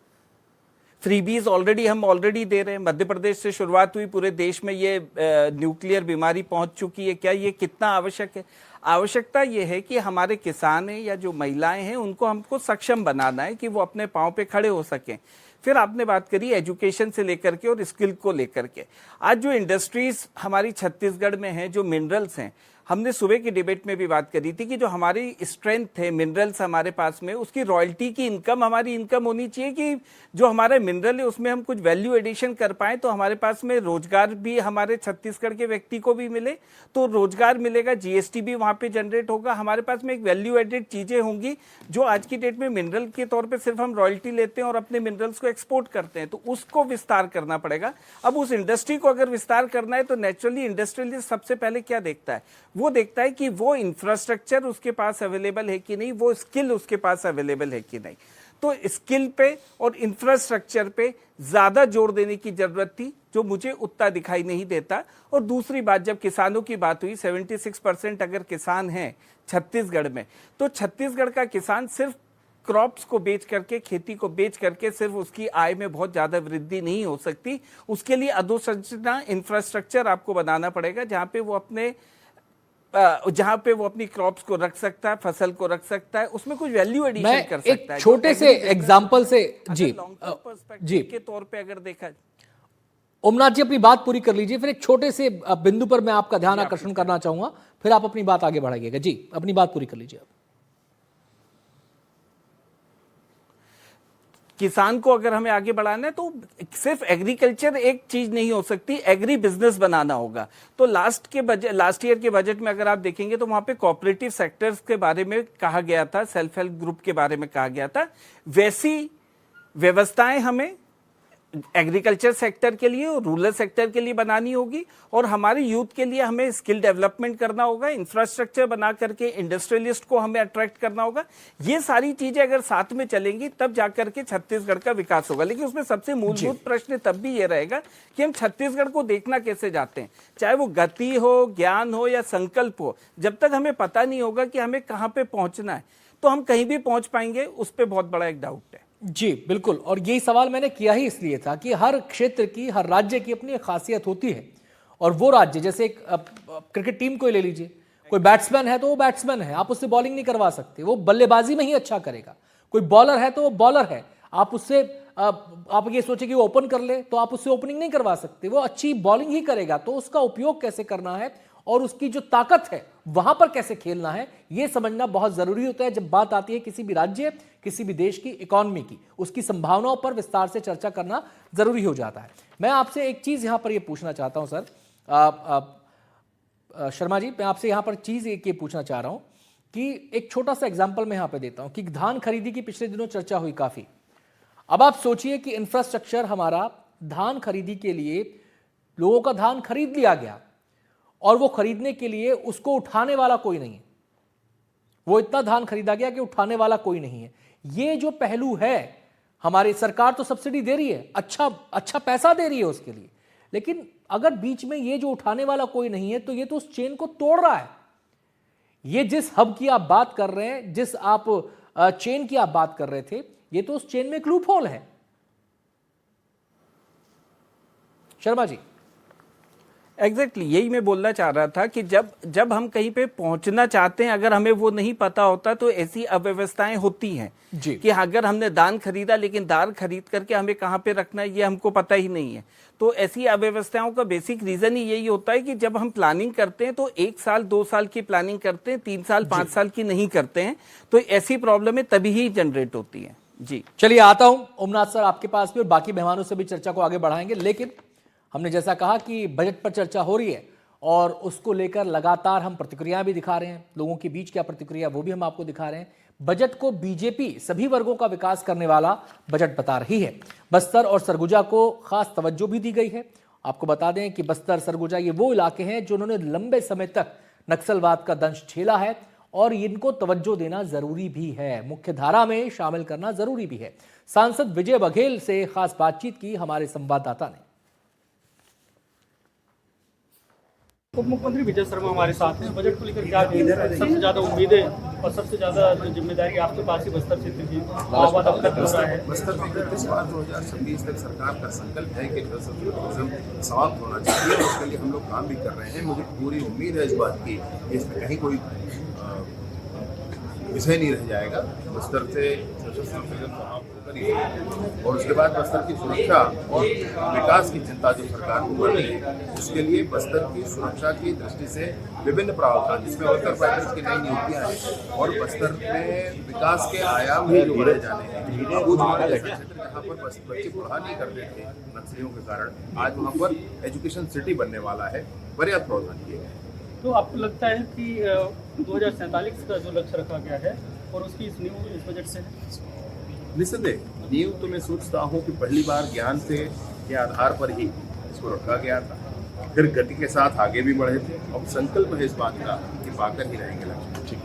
फ्रीबीज हम ऑलरेडी दे रहे हैं। मध्य प्रदेश से शुरुआत हुई, पूरे देश में ये न्यूक्लियर बीमारी पहुंच चुकी है। क्या ये कितना आवश्यक है? आवश्यकता ये है कि हमारे किसान हैं या जो महिलाएं हैं, उनको हमको सक्षम बनाना है कि वो अपने पांव पे खड़े हो सकें। फिर आपने बात करी एजुकेशन से लेकर के और स्किल को लेकर के। आज जो इंडस्ट्रीज हमारी छत्तीसगढ़ में हैं, जो मिनरल्स हैं, हमने सुबह की डिबेट में भी बात करी थी कि जो हमारी स्ट्रेंथ है, मिनरल्स हमारे पास में, उसकी रॉयल्टी की इनकम हमारी इनकम होनी चाहिए कि जो हमारा मिनरल है उसमें हम कुछ वैल्यू एडिशन कर पाएं, तो हमारे पास में रोजगार भी हमारे छत्तीसगढ़ के व्यक्ति को भी मिले, तो रोजगार मिलेगा, जीएसटी भी वहाँ पे जनरेट होगा, हमारे पास में एक वैल्यू एडेड चीज़ें होंगी। जो आज की डेट में मिनरल के तौर पर सिर्फ हम रॉयल्टी लेते हैं और अपने मिनरल्स को एक्सपोर्ट करते हैं, तो उसको विस्तार करना पड़ेगा। अब उस इंडस्ट्री को अगर विस्तार करना है तो नेचुरली इंडस्ट्रियलिस्ट सबसे पहले क्या देखता है? वो देखता है कि वो इंफ्रास्ट्रक्चर उसके पास अवेलेबल है कि नहीं, वो स्किल उसके पास अवेलेबल है कि नहीं। तो स्किल पे और इंफ्रास्ट्रक्चर पे ज्यादा जोर देने की जरूरत थी, जो मुझे उतना दिखाई नहीं देता। और दूसरी बात, जब किसानों की बात हुई, 76% अगर किसान हैं छत्तीसगढ़ में, तो छत्तीसगढ़ का किसान सिर्फ क्रॉप्स को बेच करके, खेती को बेच करके सिर्फ उसकी आय में बहुत ज्यादा वृद्धि नहीं हो सकती। उसके लिए अधोसंरचना, इंफ्रास्ट्रक्चर आपको बनाना पड़ेगा, जहां पे वो अपनी क्रॉप्स को रख सकता है, फसल को रख सकता है, उसमें कुछ वैल्यू एडिशन कर सकता है। छोटे से एग्जांपल से जी के तौर पे अगर देखा। ओमनाथ जी अपनी बात पूरी कर लीजिए, फिर एक छोटे से बिंदु पर मैं आपका ध्यान आकर्षण करना चाहूंगा, फिर आप अपनी बात आगे बढ़ाइएगा। जी, अपनी बात पूरी कर लीजिए आप। किसान को अगर हमें आगे बढ़ाना है तो सिर्फ एग्रीकल्चर एक चीज नहीं हो सकती, एग्री बिजनेस बनाना होगा। तो लास्ट ईयर के बजट में अगर आप देखेंगे तो वहां पे कोऑपरेटिव सेक्टर्स के बारे में कहा गया था, सेल्फ हेल्प ग्रुप के बारे में कहा गया था। वैसी व्यवस्थाएं हमें एग्रीकल्चर सेक्टर के लिए और रूरल सेक्टर के लिए बनानी होगी, और हमारे यूथ के लिए हमें स्किल डेवलपमेंट करना होगा, इंफ्रास्ट्रक्चर बना करके इंडस्ट्रियलिस्ट को हमें अट्रैक्ट करना होगा। ये सारी चीजें अगर साथ में चलेंगी तब जाकर के छत्तीसगढ़ का विकास होगा। लेकिन उसमें सबसे मूलभूत प्रश्न तब भी ये रहेगा कि हम छत्तीसगढ़ को देखना कैसे जाते हैं, चाहे वो गति हो, ज्ञान हो या संकल्प हो। जब तक हमें पता नहीं होगा कि हमें कहाँ पे पहुंचना है, तो हम कहीं भी पहुंच पाएंगे, उस पर बहुत बड़ा एक डाउट है। जी बिल्कुल, और यही सवाल मैंने किया ही इसलिए था कि हर क्षेत्र की, हर राज्य की अपनी एक खासियत होती है, और वो राज्य, जैसे एक क्रिकेट टीम को ले लीजिए, कोई बैट्समैन है तो वो बैट्समैन है, आप उससे बॉलिंग नहीं करवा सकते, वो बल्लेबाजी में ही अच्छा करेगा। कोई बॉलर है तो वो बॉलर है, आप उससे आप ये सोचे कि वो ओपन कर ले तो आप उससे ओपनिंग नहीं करवा सकते, वो अच्छी बॉलिंग ही करेगा। तो उसका उपयोग कैसे करना है और उसकी जो ताकत है वहां पर कैसे खेलना है, यह समझना बहुत जरूरी होता है। जब बात आती है किसी भी राज्य, किसी भी देश की इकोनॉमी की, उसकी संभावनाओं पर विस्तार से चर्चा करना जरूरी हो जाता है। मैं आपसे एक चीज यहां पर यह पूछना चाहता हूं सर, शर्मा जी, मैं आपसे यहां पर चीज एक ये पूछना चाह रहा हूं कि एक छोटा सा एग्जाम्पल मैं यहां पर देता हूं कि धान खरीदी की पिछले दिनों चर्चा हुई काफी। अब आप सोचिए कि इंफ्रास्ट्रक्चर हमारा धान खरीदी के लिए, लोगों का धान खरीद लिया गया और वो खरीदने के लिए उसको उठाने वाला कोई नहीं है, वो इतना धान खरीदा गया कि उठाने वाला कोई नहीं है। ये जो पहलू है, हमारी सरकार तो सब्सिडी दे रही है, अच्छा पैसा दे रही है उसके लिए, लेकिन अगर बीच में ये जो उठाने वाला कोई नहीं है तो ये तो उस चेन को तोड़ रहा है। ये जिस हब की आप बात कर रहे हैं, जिस आप चेन की आप बात कर रहे थे, ये तो उस चेन में एक लूप होल है। शर्मा जी, एग्जैक्टली यही मैं बोलना चाह रहा था कि जब हम कहीं पे पहुंचना चाहते हैं, अगर हमें वो नहीं पता होता तो ऐसी अव्यवस्थाएं होती हैं जी। कि अगर हमने दान खरीदा लेकिन दान खरीद करके हमें कहाँ पे रखना है ये हमको पता ही नहीं है। तो ऐसी अव्यवस्थाओं का बेसिक रीजन ही यही होता है कि जब हम प्लानिंग करते हैं तो 1 साल 2 साल की प्लानिंग करते हैं, 3 साल 5 साल की नहीं करते हैं, तो ऐसी प्रॉब्लमें तभी ही जनरेट होती हैं। जी चलिए आता हूं ओमनाथ सर आपके पास भी, और बाकी मेहमानों से भी चर्चा को आगे बढ़ाएंगे। लेकिन हमने जैसा कहा कि बजट पर चर्चा हो रही है और उसको लेकर लगातार हम प्रतिक्रियाएं भी दिखा रहे हैं, लोगों के बीच क्या प्रतिक्रिया वो भी हम आपको दिखा रहे हैं। बजट को बीजेपी सभी वर्गों का विकास करने वाला बजट बता रही है। बस्तर और सरगुजा को खास तवज्जो भी दी गई है। आपको बता दें कि बस्तर सरगुजा ये वो इलाके हैं जिन्होंने लंबे समय तक नक्सलवाद का दंश झेला है और इनको तवज्जो देना जरूरी भी है, मुख्य धारा में शामिल करना जरूरी भी है। सांसद विजय बघेल से खास बातचीत की हमारे संवाददाता ने। उप मुख्यमंत्री विजय शर्मा हमारे साथ हैं। बजट को लेकर क्या सबसे ज्यादा उम्मीदें और सबसे ज्यादा जिम्मेदारी आपके पास ही बस्तर क्षेत्र की माओवाद अब तक हो रहा है। बस्तर में 2026 तक सरकार का संकल्प है कि टूरिज्म समाप्त होना चाहिए और उसके लिए हम लोग काम भी कर रहे हैं। मुझे पूरी उम्मीद है इस बात की कि इसमें कहीं कोई विषय नहीं रह जाएगा। बस्तर से सशस्त्र टूरिज्म समाप्त होकर ही और उसके बाद बस्तर की सुरक्षा और विकास की चिंता जो सरकार को कर रही है, उसके लिए बस्तर की सुरक्षा की दृष्टि से विभिन्न प्रावधान, जिसमें वर्कर फाइटर्स की नई नियुक्तियां हैं और बस्तर में विकास के आयाम भी जो बढ़े जाने हैं। कुछ जैसे क्षेत्र जहाँ पर बच्चे पढ़ा नहीं करते थे नक्सलियों के कारण, आज वहाँ पर एजुकेशन सिटी बनने वाला है। पर्याप्त प्रावधान किए गए। तो आपको लगता है कि 2047 का जो लक्ष्य रखा गया है और उसकी इस बजट से निस्संदेह नींव तो मैं सोचता हूँ कि पहली बार ज्ञान के आधार पर ही इसको रखा गया था, फिर गति के साथ आगे भी बढ़े थे। अब संकल्प है इस बात का कि पाकर ही रहेंगे लक्ष्य।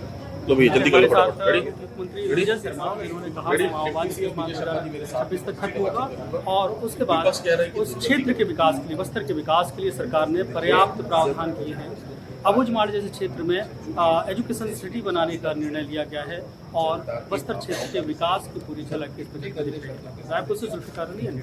तो भी जल्दी करो। मुख्यमंत्री विजय शर्मा इन्होंने कहा कि माओवाद की मात्रा 26 तक खत्म होगा और उसके बाद उस क्षेत्र के विकास के लिए, बस्तर के विकास के लिए सरकार ने पर्याप्त प्रावधान किए हैं। अबूझमाड़ जैसे क्षेत्र में एजुकेशन सिटी बनाने का निर्णय लिया गया है और बस्तर क्षेत्र के विकास की पूरी झलक इस बजट में दिख रही है। रायपुर से जुल्फिकार अली।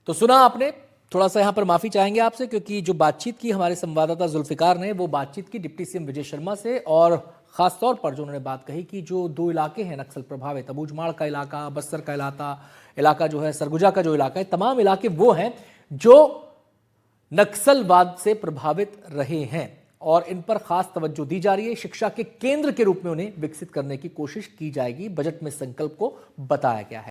तो सुना आपने, थोड़ा सा यहां पर माफी चाहेंगे आपसे क्योंकि जो बातचीत की हमारे संवाददाता जुल्फिकार ने, वो बातचीत की डिप्टी सीएम विजय शर्मा से, और खासतौर पर जो उन्होंने बात कही कि जो 2 इलाके हैं नक्सल प्रभावित, अबूझमाड़ का इलाका, बस्तर का इलाका जो है, सरगुजा का जो इलाका है, तमाम इलाके वो हैं जो नक्सलवाद से प्रभावित रहे हैं और इन पर खास तवज्जो दी जा रही है। शिक्षा के केंद्र के रूप में उन्हें विकसित करने की कोशिश की जाएगी, बजट में संकल्प को बताया गया है।